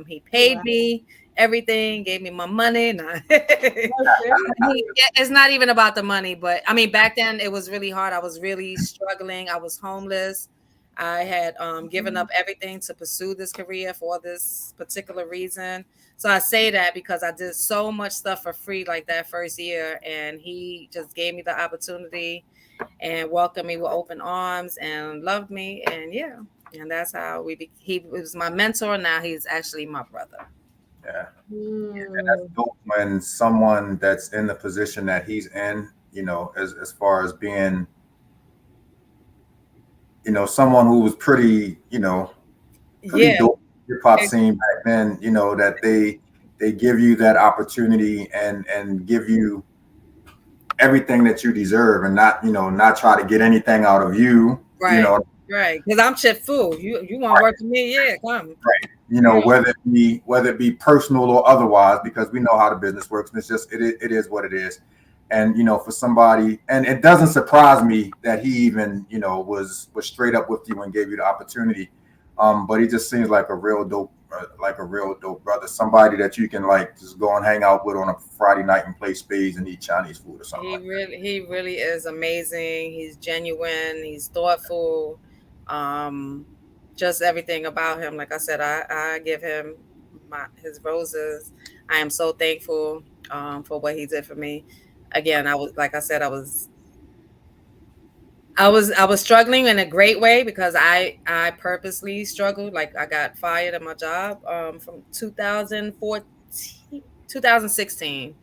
He paid me everything, gave me my money. It's not even about the money, but I mean, back then it was really hard. I was really struggling. I was homeless. I had given up everything to pursue this career for this particular reason. So I say that because I did so much stuff for free like that first year, and he just gave me the opportunity and welcomed me with open arms and loved me. And yeah, and that's how he was my mentor. Now he's actually my brother. Yeah. And that's dope when someone that's in the position that he's in, as far as being, someone who was pretty dope hip hop scene back then, that they give you that opportunity and give you everything that you deserve and not try to get anything out of you, Right. Right. Because I'm Chip Fu. You want to work with me? Yeah, come. Right. Whether it be personal or otherwise, because we know how the business works, and it is what it is. And for somebody, and it doesn't surprise me that he even was straight up with you and gave you the opportunity. But he just seems like a real dope brother, somebody that you can like just go and hang out with on a Friday night and play spades and eat Chinese food or something. He really is amazing. He's genuine. He's thoughtful. Just everything about him. Like I said, I give him his roses. I am so thankful for what he did for me. Again, I was like I said, I was struggling in a great way because I purposely struggled. Like I got fired at my job from 2016.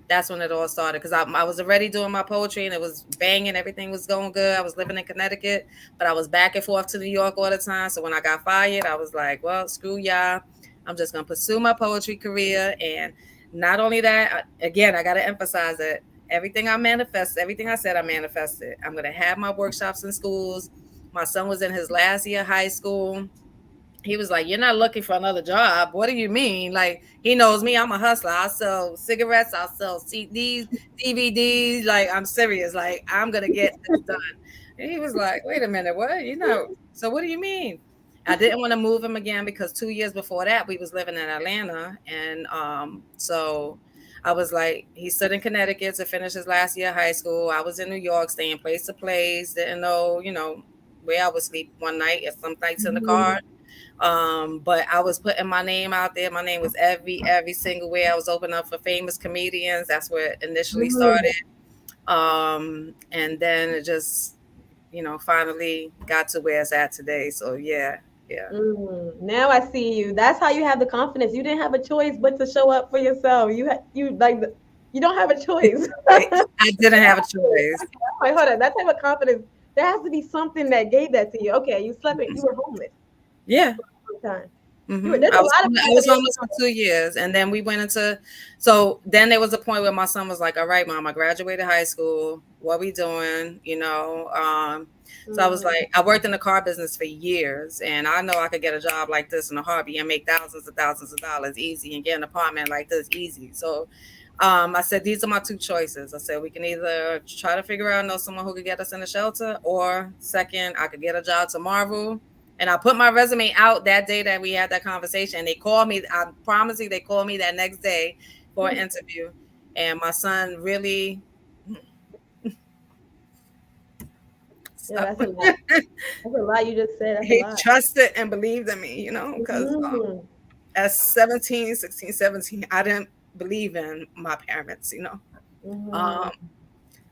That's when it all started because I was already doing my poetry and it was banging. Everything was going good. I was living in Connecticut, but I was back and forth to New York all the time. So when I got fired, I was like, well, screw y'all. I'm just going to pursue my poetry career. And not only that, again, I got to emphasize that everything I manifested, everything I said, I manifested. I'm going to have my workshops in schools. My son was in his last year of high school. He was like, "You're not looking for another job. What do you mean?" Like, he knows me. I'm a hustler. I sell cigarettes. I'll sell CDs, DVDs. Like, I'm serious. Like, I'm going to get this done. And he was like, "Wait a minute. What? So what do you mean?" I didn't want to move him again because 2 years before that, we was living in Atlanta. And so I was like, he stood in Connecticut to finish his last year of high school. I was in New York, staying place to place, didn't know, where I would sleep one night or some nights in the car. But I was putting my name out there. My name was every single way. I was opening up for famous comedians. That's where it initially started. And then it just, finally got to where it's at today. So yeah, yeah. Now I see you. That's how you have the confidence. You didn't have a choice but to show up for yourself. You don't have a choice. I didn't have a choice. Wait, hold on. That type of confidence, there has to be something that gave that to you. Okay, you slept in, you were homeless Yeah. for a time. I was homeless for 2 years, and then we went into. So then there was a point where my son was like, "All right, mom, I graduated high school. What we doing?" So I was like, I worked in the car business for years, and I know I could get a job like this in a heartbeat and make thousands of dollars easy, and get an apartment like this easy. So I said, these are my two choices. I said, we can either try to figure out, know someone who could get us in a shelter, or second, I could get a job to Marvel. And I put my resume out that day that we had that conversation. They called me. I promise you, they called me that next day for an interview. And my son really. Yeah, that's a lot. That's a lot you just said. That's He a lot. trusted and believed in me, because at 17, 16, 17, I didn't believe in my parents,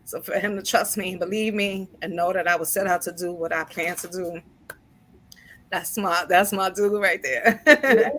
So for him to trust me, believe me, and know that I would set out to do what I plan to do, that's my dude right there. Yeah.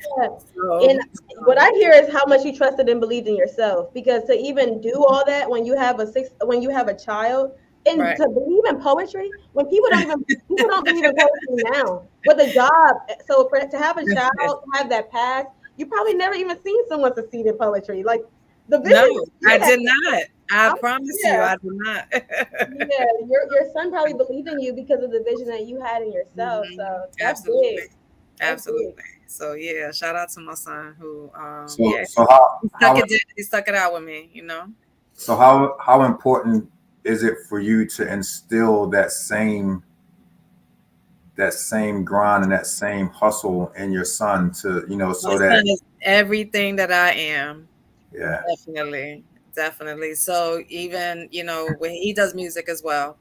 And what I hear is how much you trusted and believed in yourself. Because to even do all that when you have a child, and Right. to believe in poetry, when people don't believe in poetry now with a job. So to have a child, have that past, you probably never even seen someone succeed in poetry. Like the vision. No, I did not. I promise you, I did not. Yeah, your son probably believed in you because of the vision that you had in yourself. So that's Absolutely. big. Absolutely. So yeah, shout out to my son who So he stuck it out with me, So how important is it for you to instill that same grind and that same hustle in your son to, so my that son is everything that I am. Yeah. Definitely. So even, when he does music as well.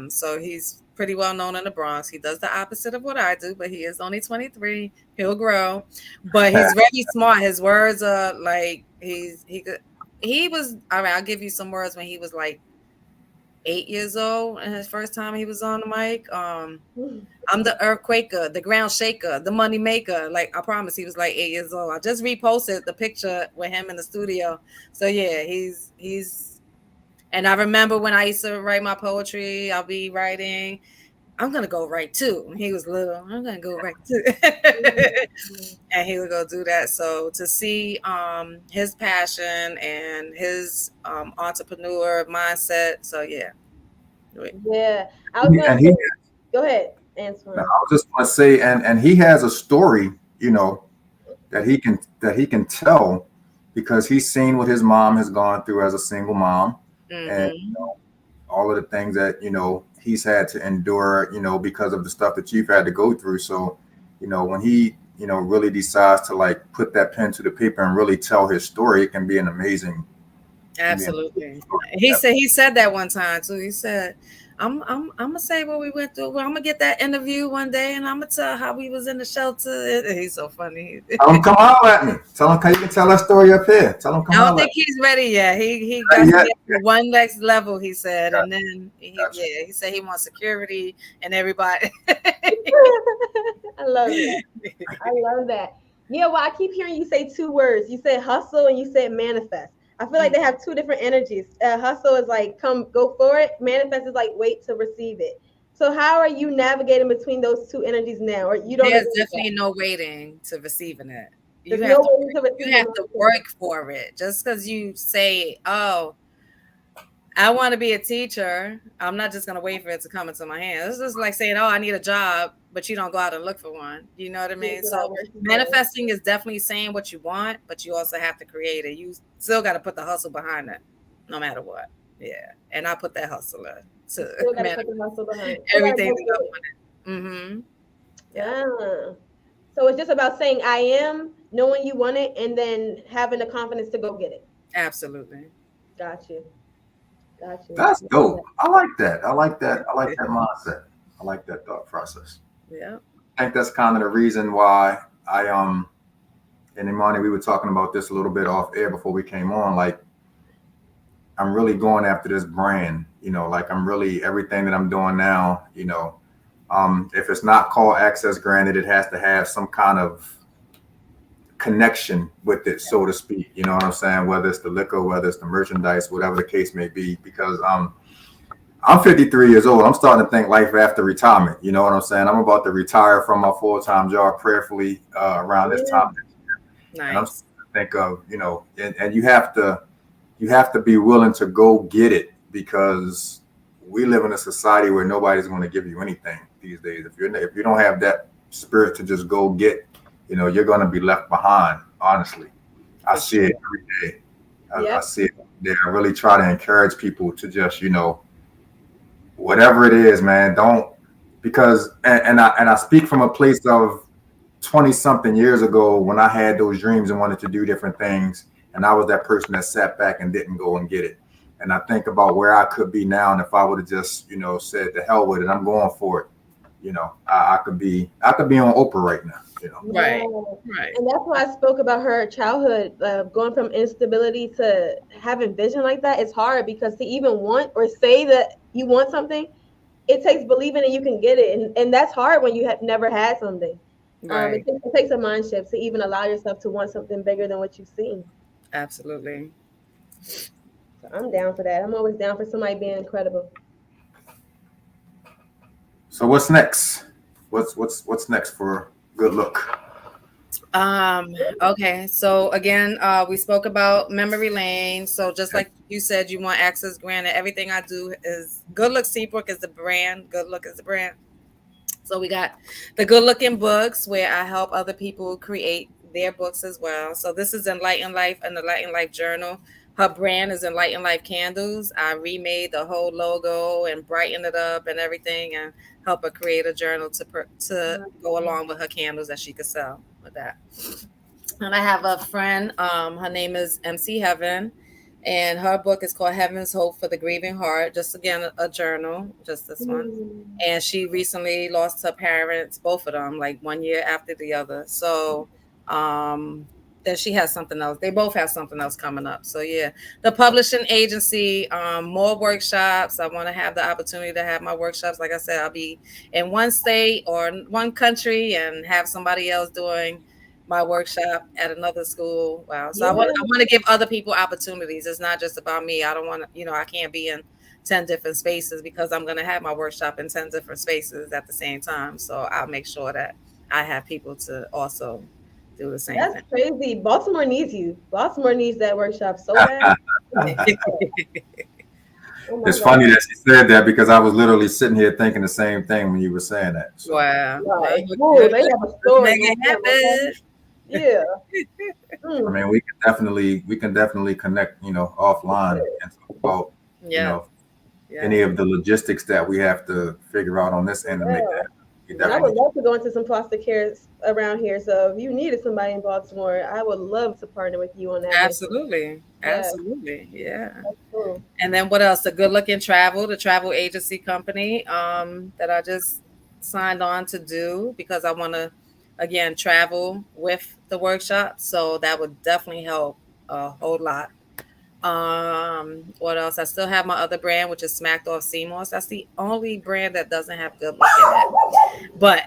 So he's pretty well known in the Bronx. He does the opposite of what I do, but he is only 23. He'll grow. But he's very smart. His words are like he was all right, I'll give you some words when he was like 8 years old, and his first time he was on the mic. I'm the earthquaker, the ground shaker, the money maker. Like, I promise, he was like 8 years old. I just reposted the picture with him in the studio. So yeah, he's and I remember when I used to write my poetry, I'll be writing, I'm gonna go write too. He was little, I'm gonna go write too. And he would go do that. So to see his passion and his entrepreneur mindset. So yeah. Yeah. I was gonna say, go ahead, Antoine. I was just gonna say, and he has a story, that he can tell, because he's seen what his mom has gone through as a single mom, and all of the things that he's had to endure, because of the stuff that you've had to go through. So, when he really decides to like put that pen to the paper and really tell his story, it can be an amazing. Absolutely. He said that one time too. He said, I'm gonna say what we went through. Well, I'm gonna get that interview one day, and I'm gonna tell how we was in the shelter. He's so funny. Tell him come holler at me. Tell him you can tell that story up here. Tell him come. I don't think he's ready yet. He got to get to one next level. He said, and then he said he wants security and everybody. I love that. I love that. Yeah, well, I keep hearing you say two words. You said hustle and you said manifest. I feel like they have two different energies. Hustle is like, come, go for it. Manifest is like, wait to receive it. So how are you navigating between those two energies now? Or you don't? There's definitely no waiting to receiving it. You have to work for it. Just because you say, "Oh, I want to be a teacher," I'm not just gonna wait for it to come into my hand. It's just like saying, "Oh, I need a job," but you don't go out and look for one. You know what I mean? So manifesting is definitely saying what you want, but you also have to create it. You still got to put the hustle behind it, no matter what. Yeah, and I put that hustle in to manifest everything that I wanted. Yeah. So it's just about saying I am, knowing you want it, and then having the confidence to go get it. Absolutely. Got you. Got you. That's Love that. dope. I like that. I like that. I like that mindset. I like that thought process. Yeah. I think that's kind of the reason why I and Imani, we were talking about this a little bit off air before we came on. Like, I'm really going after this brand, like I'm really everything that I'm doing now, if it's not called Access Granted, it has to have some kind of connection with it, so to speak. You know what I'm saying? Whether it's the liquor, whether it's the merchandise, whatever the case may be, because I'm 53 years old. I'm starting to think life after retirement. You know what I'm saying? I'm about to retire from my full-time job prayerfully around this Yeah. time. And I'm Nice. starting to think of, and you have to be willing to go get it, because we live in a society where nobody's going to give you anything these days. If you don't have that spirit to just go get, you're going to be left behind. Honestly, I For see sure. it every day. I Yep. see it every day. I really try to encourage people to just, whatever it is, man, don't, because and I speak from a place of 20 something years ago when I had those dreams and wanted to do different things. And I was that person that sat back and didn't go and get it. And I think about where I could be now. And if I would have just, said the hell with it, I'm going for it. I could be on Oprah right now. Right. Yeah. Right. And that's why I spoke about her childhood, going from instability to having vision like that. It's hard because to even want or say that you want something, it takes believing that you can get it, and that's hard when you have never had something. Right. It takes a mind shift to even allow yourself to want something bigger than what you've seen. Absolutely. So I'm down for that. I'm always down for somebody being incredible. So what's next? What's next for Good Look? Um, okay, so again, we spoke about memory lane. So just like you said, you want access granted. Everything I do is Good Look Seabrook is the brand. Good Look is the brand. So we got the Good Looking books where I help other people create their books as well. So this is Enlighten Life and the Enlighten Life Journal. Her brand is Enlighten Life Candles. I remade the whole logo and brightened it up and everything, and help her create a journal to go along with her candles that she could sell with that. And I have a friend, her name is MC Heaven, and her book is called Heaven's Hope for the Grieving Heart. Just again, a journal, just this one. Mm. And she recently lost her parents, both of them, like 1 year after the other. So um then she has something else. They both have something else coming up. So yeah, the publishing agency, more workshops. I want to have the opportunity to have my workshops. Like I said, I'll be in one state or in one country and have somebody else doing my workshop at another school. Wow. So Yeah, I want to give other people opportunities. It's not just about me. I don't want to, I can't be in 10 different spaces because I'm going to have my workshop in 10 different spaces at the same time. So I'll make sure that I have people to also do the same that's thing. crazy. Baltimore needs you. Baltimore needs that workshop so bad. Oh my It's God. funny that she said that, because I was literally sitting here thinking the same thing when you were saying that. So Wow. Well, Right. let's Ooh, they have a story make on it them, okay? happen. Yeah. I Mm. mean, we can definitely connect, offline and talk about, you Yeah. know, Yeah. any of the logistics that we have to figure out on this end to make Yeah. that. We And I Right. would definitely love to go into some foster care around here. So if you needed somebody in Baltimore, I would love to partner with you on that mission. Absolutely. Yeah, Absolutely. Yeah. that's cool. And then what else? The Good Looking Travel, the travel agency company that I just signed on to do because I want to, again, travel with the workshop. So that would definitely help a whole lot. What else? I still have my other brand, which is Smacked Off Seamoss. That's the only brand that doesn't have Good Look in it. But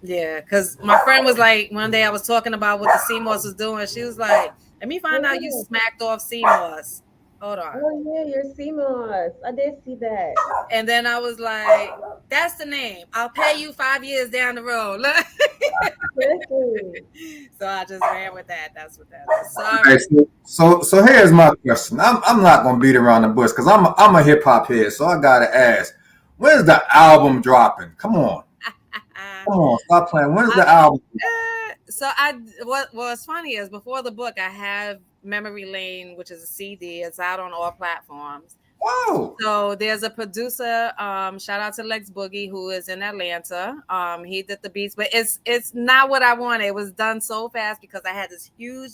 yeah, because my friend was like, one day I was talking about what the Seamoss was doing. She was like, let me find out you Yeah. smacked off Seamoss. Hold on. Oh yeah, your CMOS. I did see that. And then I was like, that's the name. I'll pay you 5 years down the road. Look. Listen. So I just ran with that. That's what that is. Okay, Sorry. so here's my question. I'm not gonna beat around the bush, because I'm a hip hop head, so I gotta ask, when's the album dropping? Come on, stop playing. When's the album? So what's funny is before the book, I have Memory Lane, which is a CD. It's out on all platforms. Whoa. So there's a producer, shout out to Lex Boogie, who is in Atlanta. He did the beats, but it's not what I wanted. It was done so fast because I had this huge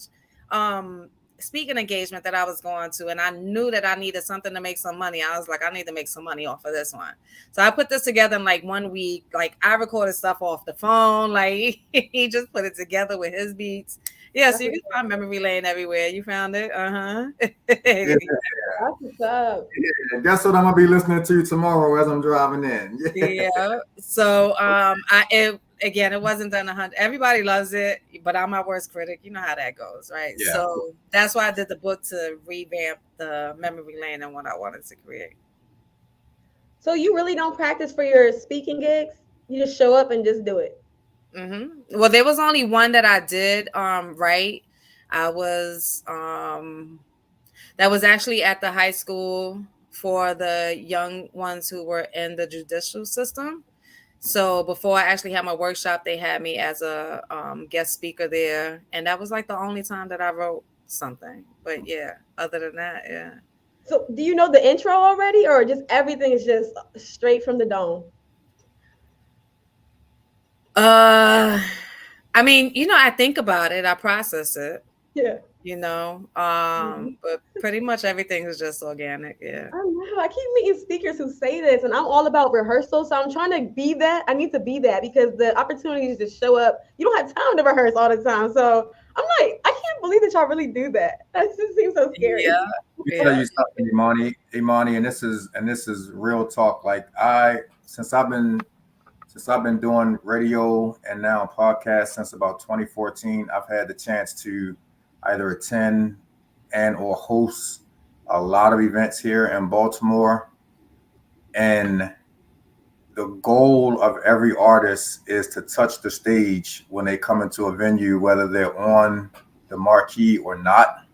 um speaking engagement that I was going to, and I knew that I needed something to make some money. I was like, I need to make some money off of this one. So I put this together in like 1 week. Like I recorded stuff off the phone. Like he just put it together with his beats. Yeah, so you can find Memory Lane everywhere. You found it? Yeah. That's what's up. Yeah, guess what I'm gonna be listening to tomorrow as I'm driving in. Yeah. So it wasn't done 100. Everybody loves it, but I'm my worst critic. You know how that goes, right? Yeah. So that's why I did the book, to revamp the memory lane and what I wanted to create. So you really don't practice for your speaking gigs? You just show up and just do it. Well, there was only one that I did right. I was that was actually at the high school for the young ones who were in the judicial system. So before I actually had my workshop, they had me as a guest speaker there, and that was like the only time that I wrote something. But yeah, other than that, yeah. So do you know the intro already, or just everything is just straight from the dome? I mean, I think about it, I process it, Yeah. but pretty much everything is just organic. Yeah. I know. I keep meeting speakers who say this, and I'm all about rehearsal. So I'm trying to be that. I need to be that because the opportunities to show up, you don't have time to rehearse all the time. So I'm like, I can't believe that y'all really do that. That just seems so scary. Yeah. Let me tell you something, Imani, and this is real talk. Like since I've been doing radio and now podcasts since about 2014, I've had the chance to either attend and or host a lot of events here in Baltimore. And the goal of every artist is to touch the stage when they come into a venue, whether they're on the marquee or not,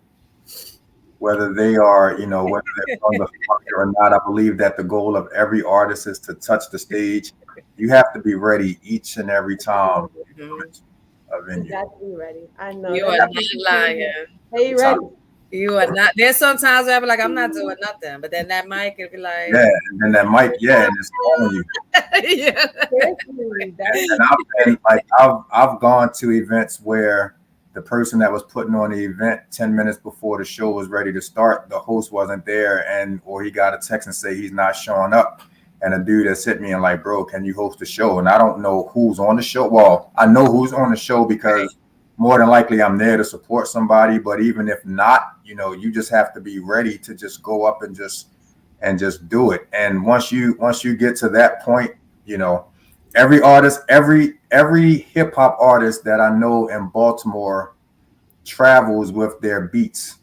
whether they are, whether they're from the fire or not. I believe that the goal of every artist is to touch the stage. You have to be ready each and every time you come into a venue. You got to be ready. I know. You are not lying. Hey, ready? You are not. There's sometimes where I be like, I'm not doing nothing, but then that mic will be like, yeah, and then that mic, yeah, and it's on you. Yeah. And I've gone to events where the person that was putting on the event 10 minutes before the show was ready to start, the host wasn't there, or he got a text and say he's not showing up. And a dude has hit me and like, bro, can you host the show? And I don't know who's on the show. Well, I know who's on the show because more than likely I'm there to support somebody. But even if not, you just have to be ready to just go up and just do it. And once you get to that point, every artist, every hip hop artist that I know in Baltimore travels with their beats.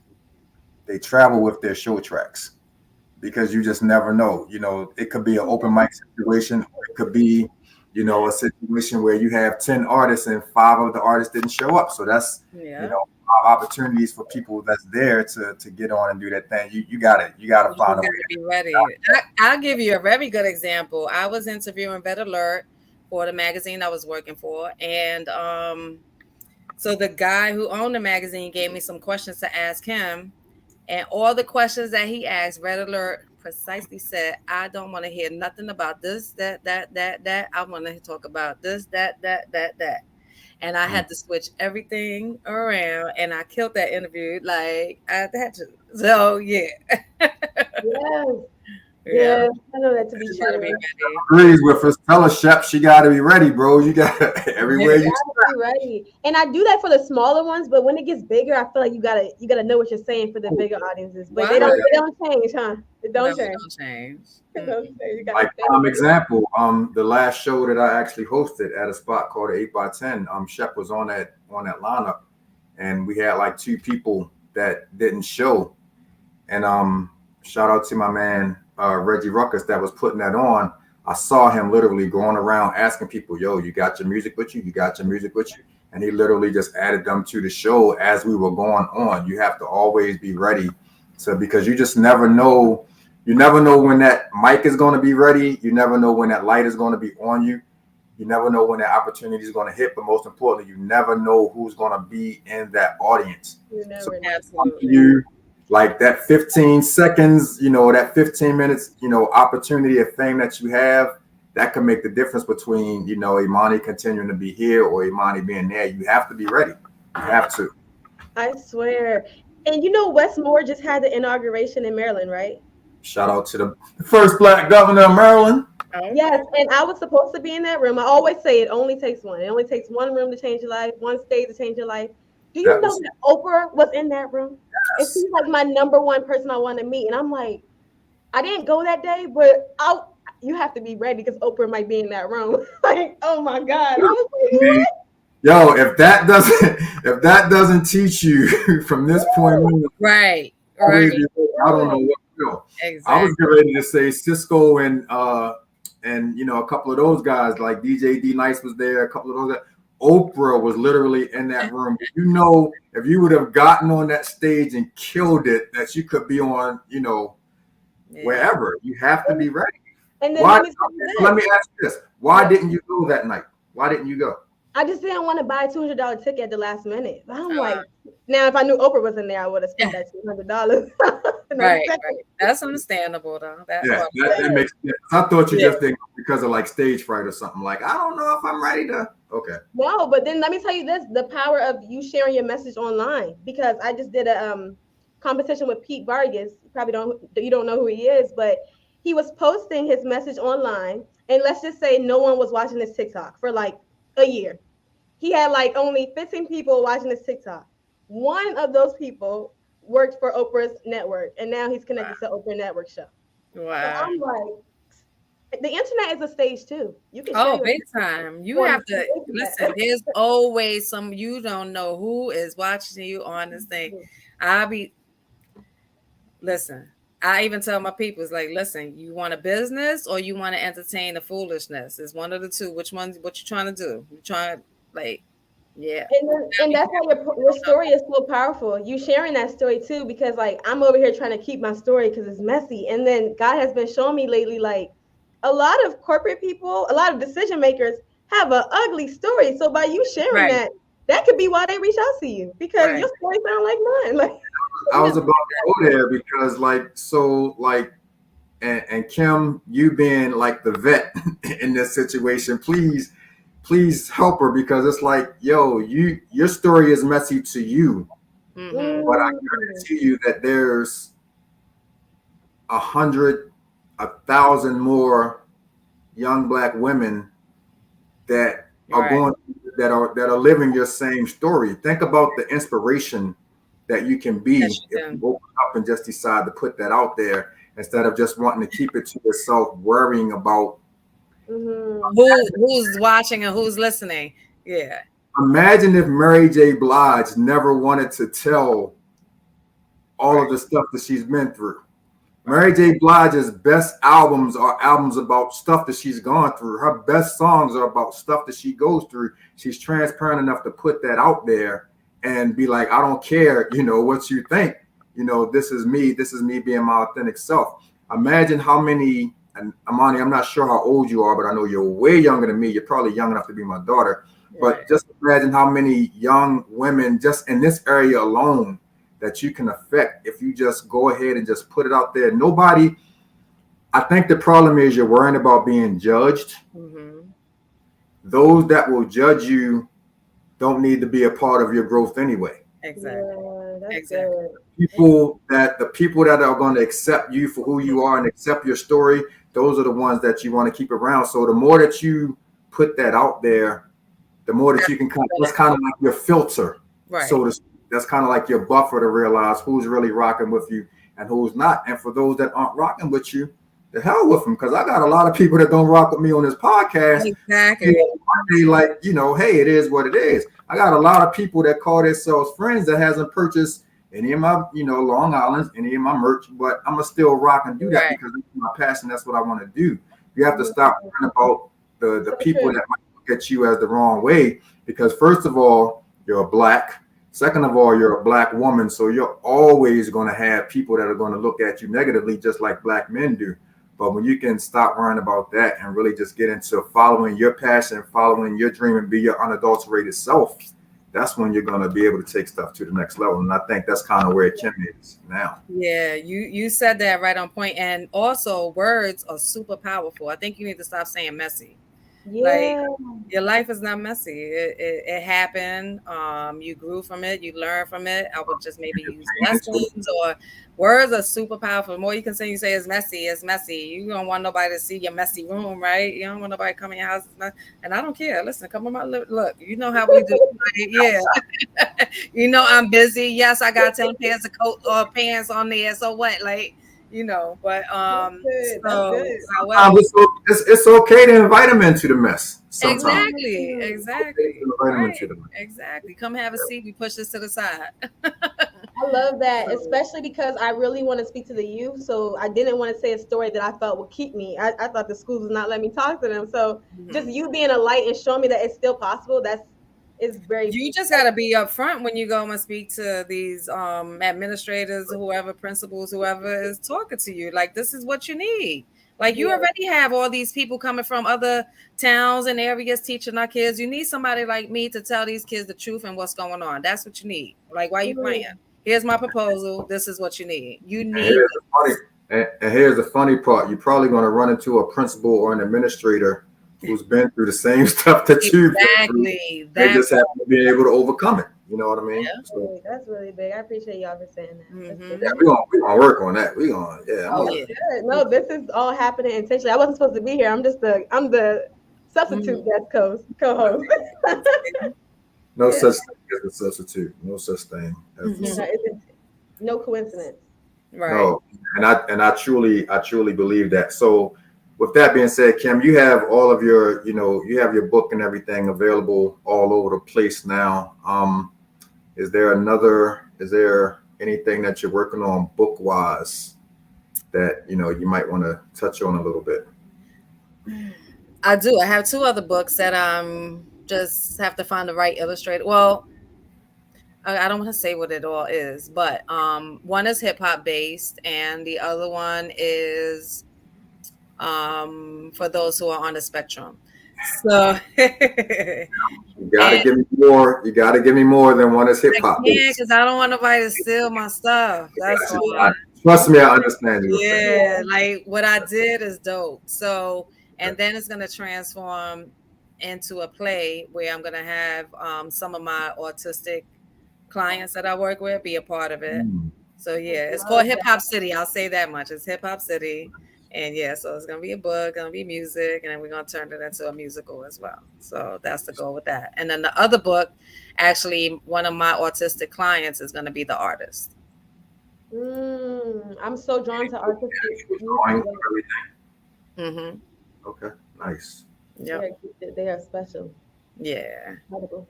They travel with their show tracks. Because you just never know, it could be an open mic situation. It could be, a situation where you have 10 artists and 5 of the artists didn't show up. So that's, opportunities for people that's there to get on and do that thing. You gotta find a way to be ready. I'll give you a very good example. I was interviewing M.A.A.T.H for the magazine I was working for. And so the guy who owned the magazine gave me some questions to ask him. And all the questions that he asked, M.A.A.T.H precisely said, I don't want to hear nothing about this, that. I want to talk about this, that. And I had to switch everything around, and I killed that interview. Like I had to. So yeah. Yeah, I know that to be true. Agrees with us. Tell us, Shep, she got to be ready, bro. You got everywhere you gotta be ready. And I do that for the smaller ones, but when it gets bigger, I feel like you gotta know what you're saying for the bigger audiences. But they don't change, huh? It don't change. Like example, the last show that I actually hosted at a spot called 8x10, Shep was on that lineup, and we had like 2 people that didn't show, and shout out to my man Reggie Ruckus that was putting that on. I saw him literally going around asking people, yo, you got your music with you? You got your music with you? And he literally just added them to the show as we were going on. You have to always be ready because you just never know. You never know when that mic is going to be ready. You never know when that light is going to be on you. You never know when that opportunity is going to hit. But most importantly, you never know who's going to be in that audience. Absolutely. Like that 15 seconds, that 15 minutes, opportunity of fame that you have, that can make the difference between, Imani continuing to be here or Imani being there. You have to be ready. You have to. I swear. And you know, Westmore just had the inauguration in Maryland, right? Shout out to the first black governor of Maryland. Yes, Okay. and I was supposed to be in that room. I always say it only takes one. It only takes one room to change your life, one stage to change your life. Do you That know was that Oprah was in that room? And yes. she's like my number one person I want to meet. And I'm like, I didn't go that day, but you have to be ready because Oprah might be in that room. Like, oh my God. I was I mean, yo, if that doesn't teach you from this point on, Right. always Right. be ready. I don't know what will. I was Exactly. getting ready to say Cisco and a couple of those guys like DJ D Nice was there, a couple of those guys. Oprah was literally in that room. If you would have gotten on that stage and killed it, that you could be on, Yeah. wherever. You have to be ready. and then Why? let me tell Okay, you so let this. me ask you this: Why Yeah, didn't you go that night? Why didn't you go? I just didn't want to buy a $200 ticket at the last minute. But I'm Uh, like, now if I knew Oprah was in there, I would have spent that $200 in a right. second. Right. That's understandable, though. That Yeah, part. that makes sense. I thought you Yeah. just didn't go because of like stage fright or something. Like I don't know if I'm ready to. Okay. No, but then let me tell you this: the power of you sharing your message online. Because I just did a competition with Pete Vargas. You don't know who he is, but he was posting his message online, and let's just say no one was watching his TikTok for like a year. He had like only 15 people watching his TikTok. One of those people worked for Oprah's network, and now he's Wow. connected to Oprah Network show. So Wow. I'm like, the internet is a stage too. You can share Oh, your big time. You on have the to listen. internet. There's always some you don't know who is watching you on this thing. I'll be listen. I even tell my people, it's like, listen, you want a business or you want to entertain the foolishness? It's one of the two. Which one? What you trying to do? You trying like, yeah. And that's why your story is so powerful. You sharing that story too, because like I'm over here trying to keep my story because it's messy. And then God has been showing me lately, like a lot of corporate people, a lot of decision makers have an ugly story. So by you sharing Right. that, that could be why they reach out to you because Right. your story sound like mine. Like I you was have about to go there because and Kim, you being like the vet in this situation, please help her because it's like, yo, your story is messy to you, Mm-hmm. but I mm, guarantee you that there's 100, 1,000 more young black women that are Right. going that are living your same story. Think about the inspiration that you can be Yes, you if you can. open up and just decide to put that out there instead of just wanting to keep it to yourself, worrying about. mm-hmm. Who's watching and who's listening? Yeah. Imagine if Mary J. Blige never wanted to tell all of Right. the stuff that she's been through. Right. Mary J. Blige's best albums are albums about stuff that she's gone through. Her best songs are about stuff that she goes through. She's transparent enough to put that out there and be like, I don't care, what you think. This is me. This is me being my authentic self. Imagine how many, and Amani, I'm not sure how old you are, but I know you're way younger than me. You're probably young enough to be my daughter. Right. But just imagine how many young women just in this area alone that you can affect if you just go ahead and just put it out there. I think the problem is you're worrying about being judged. Mm-hmm. Those that will judge you don't need to be a part of your growth anyway. Exactly. Yeah, that's Exactly. good. The people that are going to accept you for who you are and accept your story, those are the ones that you want to keep around. So the more that you put that out there, the more that you can that's kind of like your filter. Right. So that's kind of like your buffer to realize who's really rocking with you and who's not. And for those that aren't rocking with you, the hell with them. Because I got a lot of people that don't rock with me on this podcast. Exactly. Like, hey, it is what it is. I got a lot of people that call themselves friends that hasn't purchased any of my, Long Island's, any of my merch, but I'm gonna still rock and do that Right. because it's my passion. That's what I want to do. You have to Mhm. stop worrying about the So people true. that might look at you as the wrong way because first of all, you're a black. Second of all, you're a black woman, so you're always going to have people that are going to look at you negatively, just like black men do. But when you can stop worrying about that and really just get into following your passion, following your dream, and be your unadulterated self, that's when you're going to be able to take stuff to the next level. And I think that's kind of where Kim is now. Yeah, you said that right on point. And also words are super powerful. I think you need to stop saying messy. Like, Yeah. your life is not messy. It happened. You grew from it. You learned from it. I would just maybe use lessons, or words are super powerful. The more you can say, you say it's messy. It's messy. You don't want nobody to see your messy room, right? You don't want nobody to come in your house. And I don't care. Listen, come on my look. You know how we do. Like, yeah. You know I'm busy. Yes, I got 10 pairs of coat or pants on there. So what? Like, but That's good. That's so good. however. It's okay to invite them into the mess sometimes. Exactly, It's okay exactly. to invite them into Right, the mess. exactly. Come have a seat. We push this to the side. I love that, So, especially because I really want to speak to the youth. So I didn't want to say a story that I felt would keep me. I thought the schools would not let me talk to them. So just mhm. you being a light and showing me that it's still possible, that's is very. You just got to be upfront when you go and speak to these administrators, whoever, principals, whoever is talking to you. Like, this is what you need. Like, you Yeah. already have all these people coming from other towns and areas teaching our kids. You need somebody like me to tell these kids the truth and what's going on. That's what you need. Like, why are you playing? Mm. Here's my proposal. This is what you need. You And need here's the funny, and here's the funny part. You're probably going to run into a principal or an administrator who's been through the same stuff that you've been through. exactly They that. just happen to be able to overcome it. You know what I mean? Yeah. So That's really big. I appreciate y'all for saying that. That's good. yeah, Mm-hmm. we gonna work on that. I'm Oh gonna yeah. work. Good. No, this is all happening intentionally. I wasn't supposed to be here. I'm the substitute Mhm. guest co-host. No Yeah. such thing as a substitute. No such thing as a Mhm. No coincidence. Right. no. And I truly believe that. So with that being said, Kim, you have all of your, you have your book and everything available all over the place now. Is there anything that you're working on book wise that, you might want to touch on a little bit? I do. I have two other books that just have to find the right illustrator. Well, I don't want to say what it all is, but one is hip hop based, and the other one is for those who are on the spectrum. So You gotta and give me more. You gotta give me more than one is hip I hop can't based. because I don't want nobody to steal my stuff. That's why. Trust me, I understand you. Yeah, like what I did is dope. So, and then it's gonna transform into a play where I'm gonna have some of my autistic clients that I work with be a part of it. Mm. So yeah, it's called Love Hip that. Hop City. I'll say that much. It's Hip Hop City. And yeah, so it's gonna be a book, gonna be music, and then we're gonna turn it into a musical as well. So that's the goal with that. And then the other book, actually, one of my autistic clients is gonna be the artist. I'm so drawn to artistic Drawing, music. everything. Mm-hmm. Okay, nice. They Yep. are gifted. They are special. Yeah. Incredible.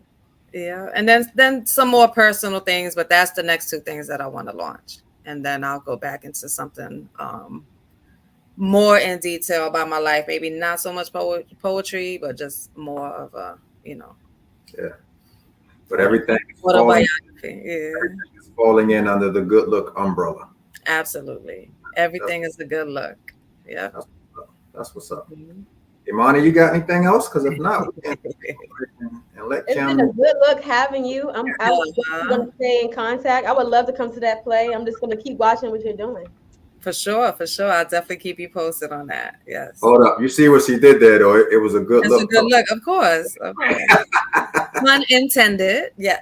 Yeah. And then some more personal things, but that's the next two things that I want to launch. And then I'll go back into something more in detail about my life. Maybe not so much poetry, but just more of a, Yeah, but auto- everything is falling. autobiography. Yeah. Everything is falling in under the good look umbrella. Absolutely. That's Everything is a good look. Yeah. that's what's up. That's what's up. Mhm. Imani, you got anything else? Because if not, we can and let It's been a Kim. good look having you. I'm Uh-huh. going to stay in contact. I would love to come to that play. I'm just going to keep watching what you're doing. For sure, for sure. I'll definitely keep you posted on that. Yes. Hold up. You see what she did there, though? It was a good It's a look. good look, of course. Of course. Pun intended. Yes.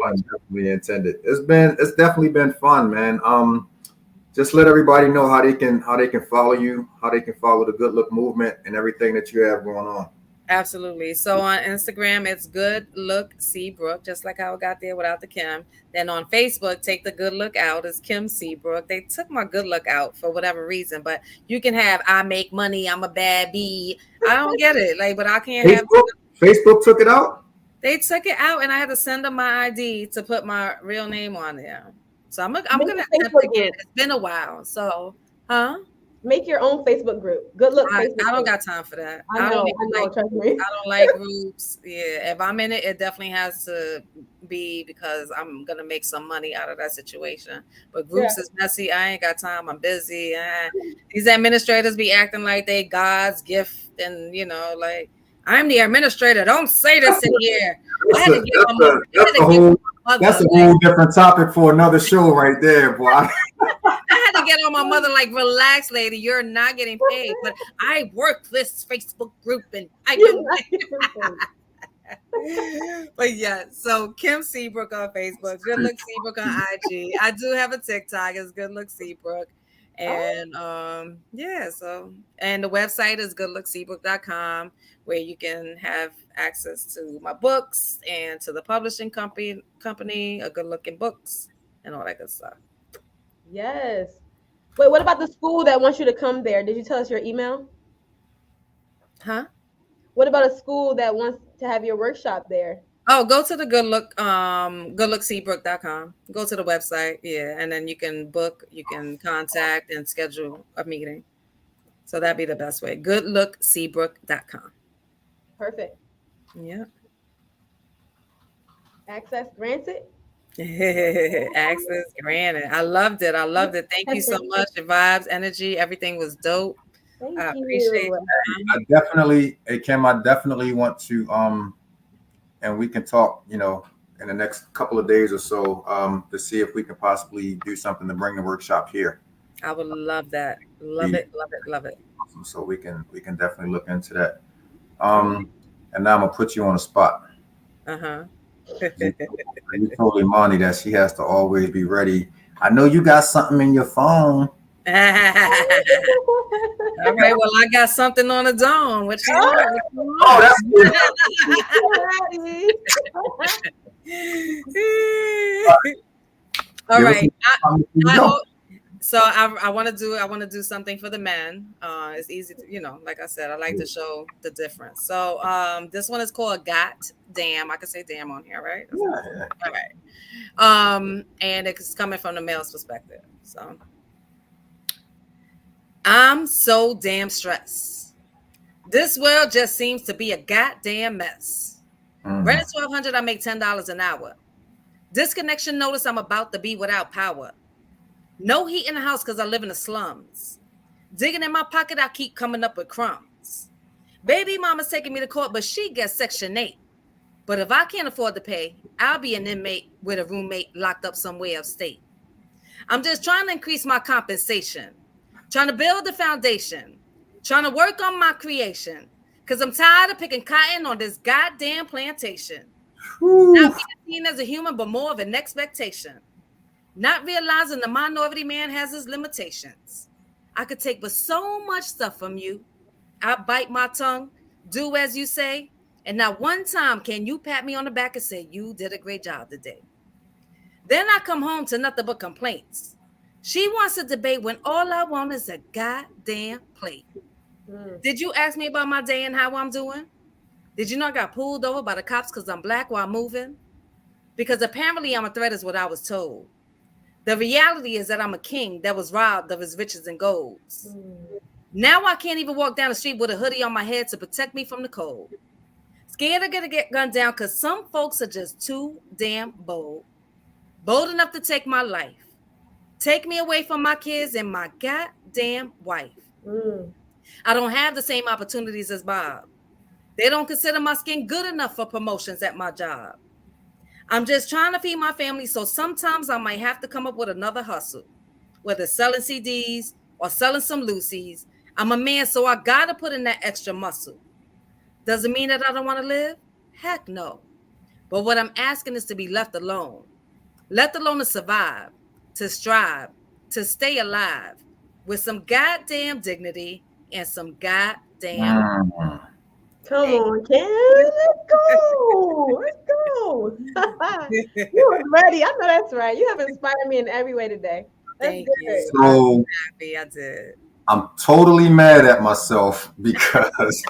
Fun, definitely intended. It's definitely been fun, man. Just let everybody know how they can follow you, how they can follow the Good Look movement and everything that you have going on. Absolutely. So on Instagram, it's Good Look Seabrook, just like how I got there without the Kim. Then on Facebook, take the good look out. It's Kim Seabrook. They took my good look out for whatever reason, but you can have I make money, I'm a bad bee. I don't get it. Like, but I can't have. Facebook took it out. They took it out, and I had to send them my ID to put my real name on there. So I'm Make gonna a attempt Facebook again. group. It's been a while. So, huh? Make your own Facebook group. Good look I Facebook don't group. got time for that. I know. Trust me. I don't like groups. Yeah, if I'm in it, it definitely has to be because I'm gonna make some money out of that situation. But Yeah. groups is messy. I ain't got time. I'm busy. These administrators be acting like they God's gift, and like I'm the administrator. Don't say this in here. I had to get my That's the whole That's a whole different topic for another show right there, boy. I had to get on my mother like, relax, lady. You're not getting paid, but I work this Facebook group and I can. But yeah, so Kim Seabrook on Facebook, GoodLook Seabrook on IG. I do have a TikTok. It's GoodLook Seabrook. And yeah, so and the website is goodlookseabrook.com, where you can have access to my books and to the publishing company, a Good Looking Books, and all that good stuff. Yes. Wait, what about the school that wants you to come there? Did you tell us your email? Huh? What about a school that wants to have your workshop there? Oh, go to the goodlookseabrook.com. Go to the website, yeah, and then you can book, you can contact and schedule a meeting. So that'd be the best way. Goodlookseabrook.com. Perfect. Yeah. Access granted. Access granted. I loved it. Thank you so much. The vibes, energy, everything was dope. Thank I you. appreciate it. I definitely, hey Kim, I definitely want to and we can talk, in the next couple of days or so, to see if we can possibly do something to bring the workshop here. I would love that. Love it. So we can definitely look into that. And now I'm gonna put you on the spot. You told Imani that she has to always be ready. I know you got something in your phone. All right, well, I got something on the dome. What you want? Oh, that's good. All right. I want to do something for the men. It's easy to, like I said, I like to show the difference. So this one is called "Got Damn." I can say "damn" on here, right? Yeah. All right. And it's coming from the male's perspective. So I'm so damn stressed. This world just seems to be a goddamn mess. Rent at $1,200, I make $10 an hour. Disconnection notice, I'm about to be without power. No heat in the house because I live in the slums. Digging in my pocket, I keep coming up with crumbs. Baby mama's taking me to court, but she gets Section 8. But if I can't afford to pay, I'll be an inmate with a roommate locked up somewhere upstate. I'm just trying to increase my compensation. Trying to build the foundation, trying to work on my creation, because I'm tired of picking cotton on this goddamn plantation. Not being seen as a human, but more of an expectation. Not realizing the minority man has his limitations. I could take but so much stuff from you. I bite my tongue, do as you say, and not one time can you pat me on the back and say, you did a great job today. Then I come home to nothing but complaints. She wants to debate when all I want is a goddamn plate. Did you ask me about my day and how I'm doing? Did you know I got pulled over by the cops because I'm black while moving? Because apparently I'm a threat is what I was told. The reality is that I'm a king that was robbed of his riches and golds. Now I can't even walk down the street with a hoodie on my head to protect me from the cold. Scared of gonna get gunned down because some folks are just too damn bold. Bold enough to take my life. Take me away from my kids and my goddamn wife. I don't have the same opportunities as Bob. They don't consider my skin good enough for promotions at my job. I'm just trying to feed my family, so sometimes I might have to come up with another hustle, whether selling CDs or selling some Lucy's. I'm a man, so I gotta put in that extra muscle. Does it mean that I don't want to live? Heck no. But what I'm asking is to be left alone. Left alone to survive, to strive, to stay alive with some goddamn dignity and some goddamn. Come on, Kim. Let's go. Let's go. You were ready. I know that's right. You have inspired me in every way today. Thank you. So I'm happy I did. I'm totally mad at myself because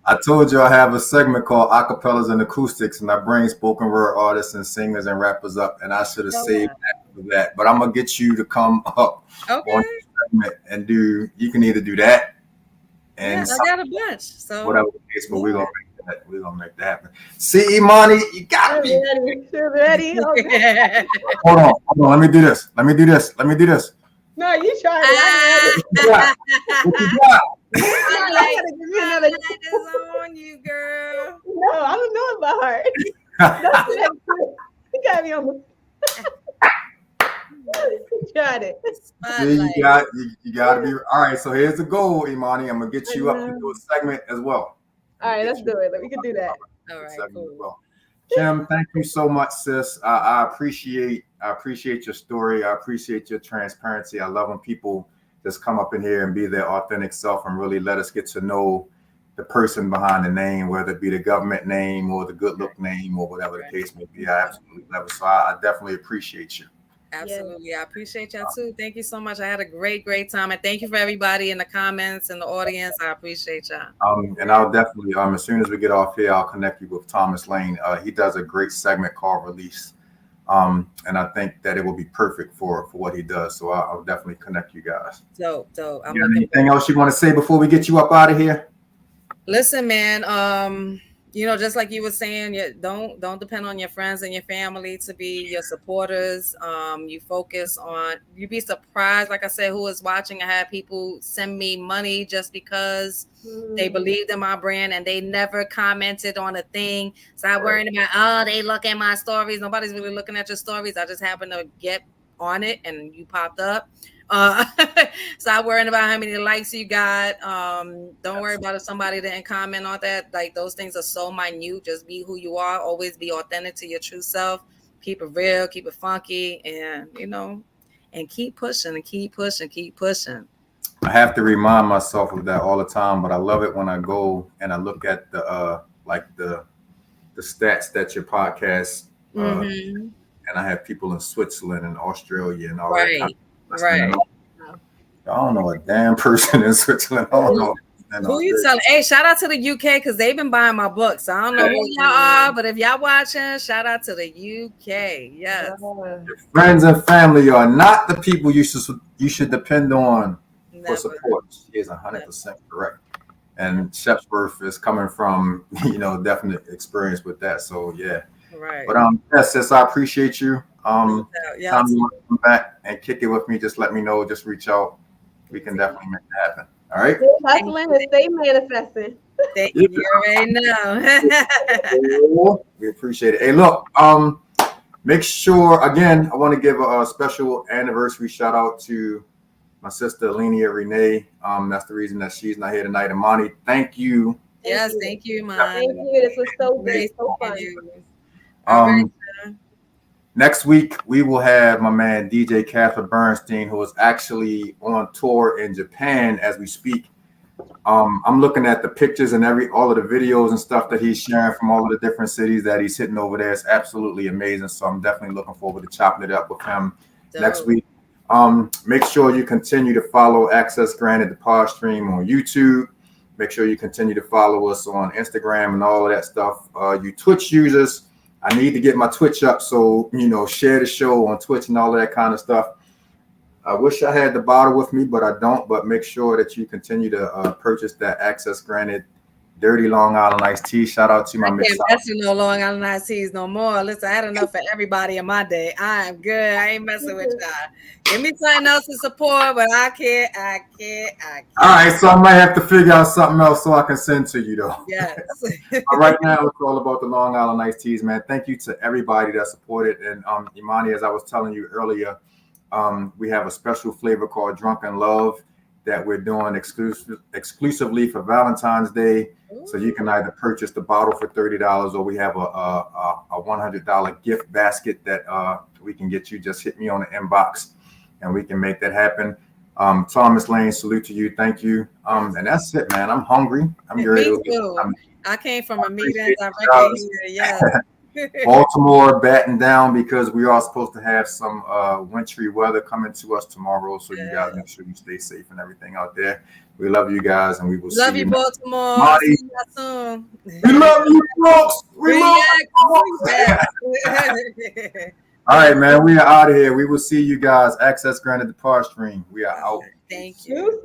I told you I have a segment called Acapellas and Acoustics, and I bring spoken word artists and singers and rappers up, and I should have saved that for that. But I'm gonna get you to come up on the segment and do. You can either do that, and I got a bunch. So whatever the case, but we're gonna make that happen. See, Imani, you gotta be ready. Okay. Hold on. Let me do this. No, you tried it. What you got? I like this on you, girl. No, I don't know about her. You got me on the. You tried it. See, you got to be all right. So here's the goal, Imani. I'm gonna get I you up to know. do a segment as well. All right, let's do it. We can do that. All right, Segment as cool. well. Kim, thank you so much, sis. I appreciate your story. I appreciate your transparency. I love when people just come up in here and be their authentic self and really let us get to know the person behind the name, whether it be the government name or the good look name or whatever the case may be. I absolutely love it. So I definitely appreciate you. Absolutely. I appreciate y'all too. Thank you so much. I had a great time. And thank you for everybody in the comments and the audience. I appreciate y'all. And I'll definitely, as soon as we get off here, I'll connect you with Thomas Lane. He does a great segment called Release. And I think that it will be perfect for what he does. So I'll definitely connect you guys. Dope. I'm You got anything else you want to say before we get you up out of here? Listen, man, just like you were saying, don't depend on your friends and your family to be your supporters. You focus on, you'd be surprised, like I said, who is watching. I had people send me money just because they believed in my brand and they never commented on a thing. Stop worrying about, they look at my stories. Nobody's really looking at your stories. I just happened to get on it and you popped up. Stop worrying about how many likes you got. Don't worry about if somebody didn't comment on that. Like, those things are so minute. Just be who you are. Always be authentic to your true self. Keep it real, keep it funky, and and keep pushing and keep pushing. I have to remind myself of that all the time, but I love it when I go and I look at the stats that your podcast and I have people in Switzerland and Australia and all that kind of right. I don't know a damn person in Switzerland. I don't know. Who you telling? Hey, shout out to the UK because they've been buying my books. I don't know who y'all are, but if y'all watching, shout out to the UK. Yes. Your friends and family are not the people you should depend on for support. She is 100% correct. And Chef's Worth is coming from definite experience with that. So yeah. Right. But yes, sis, I appreciate you. Time you want to come back and kick it with me, just let me know. Just reach out. We can definitely make it happen. All right. Stay hustling and stay manifesting. Thank you. You already know. We appreciate it. Hey, look, make sure, again, I want to give a special anniversary shout out to my sister, Lenia Renee. That's the reason that she's not here tonight. Imani, thank you. Yes, thank you, man. Thank you. This was so great, so fun. Next week, we will have my man, DJ Casper Bernstein, who is actually on tour in Japan as we speak. I'm looking at the pictures and all of the videos and stuff that he's sharing from all of the different cities that he's hitting over there. It's absolutely amazing. So I'm definitely looking forward to chopping it up with him next week. Make sure you continue to follow Access Granted, the pod stream on YouTube. Make sure you continue to follow us on Instagram and all of that stuff. You Twitch users, I need to get my Twitch up. So, share the show on Twitch and all of that kind of stuff. I wish I had the bottle with me, but I don't. But make sure that you continue to purchase that Access Granted Dirty Long Island iced tea. Shout out to my mix. I can't mess with no Long Island iced teas no more. Listen, I had enough for everybody in my day. I am good. I ain't messing with y'all. Give me something else to support, but I can't. All right, so I might have to figure out something else so I can send to you, though. Yes. Right now, it's all about the Long Island iced teas, man. Thank you to everybody that supported. And Imani, as I was telling you earlier, we have a special flavor called Drunken Love that we're doing exclusively for Valentine's Day. Ooh. So you can either purchase the bottle for $30 or we have a $100 gift basket that we can get you. Just hit me on the inbox and we can make that happen. Thomas Lane, salute to you. Thank you. And that's it, man. I'm hungry. I'm ready. Me too. I came from a meeting. Yeah. Baltimore batting down because we are supposed to have some wintry weather coming to us tomorrow. So you guys make sure you stay safe and everything out there. We love you guys and we will see you. Baltimore. See you soon. We love you, folks. We love you. All right, man. We are out of here. We will see you guys. Access Granted, the pod stream. We are out. Thank you.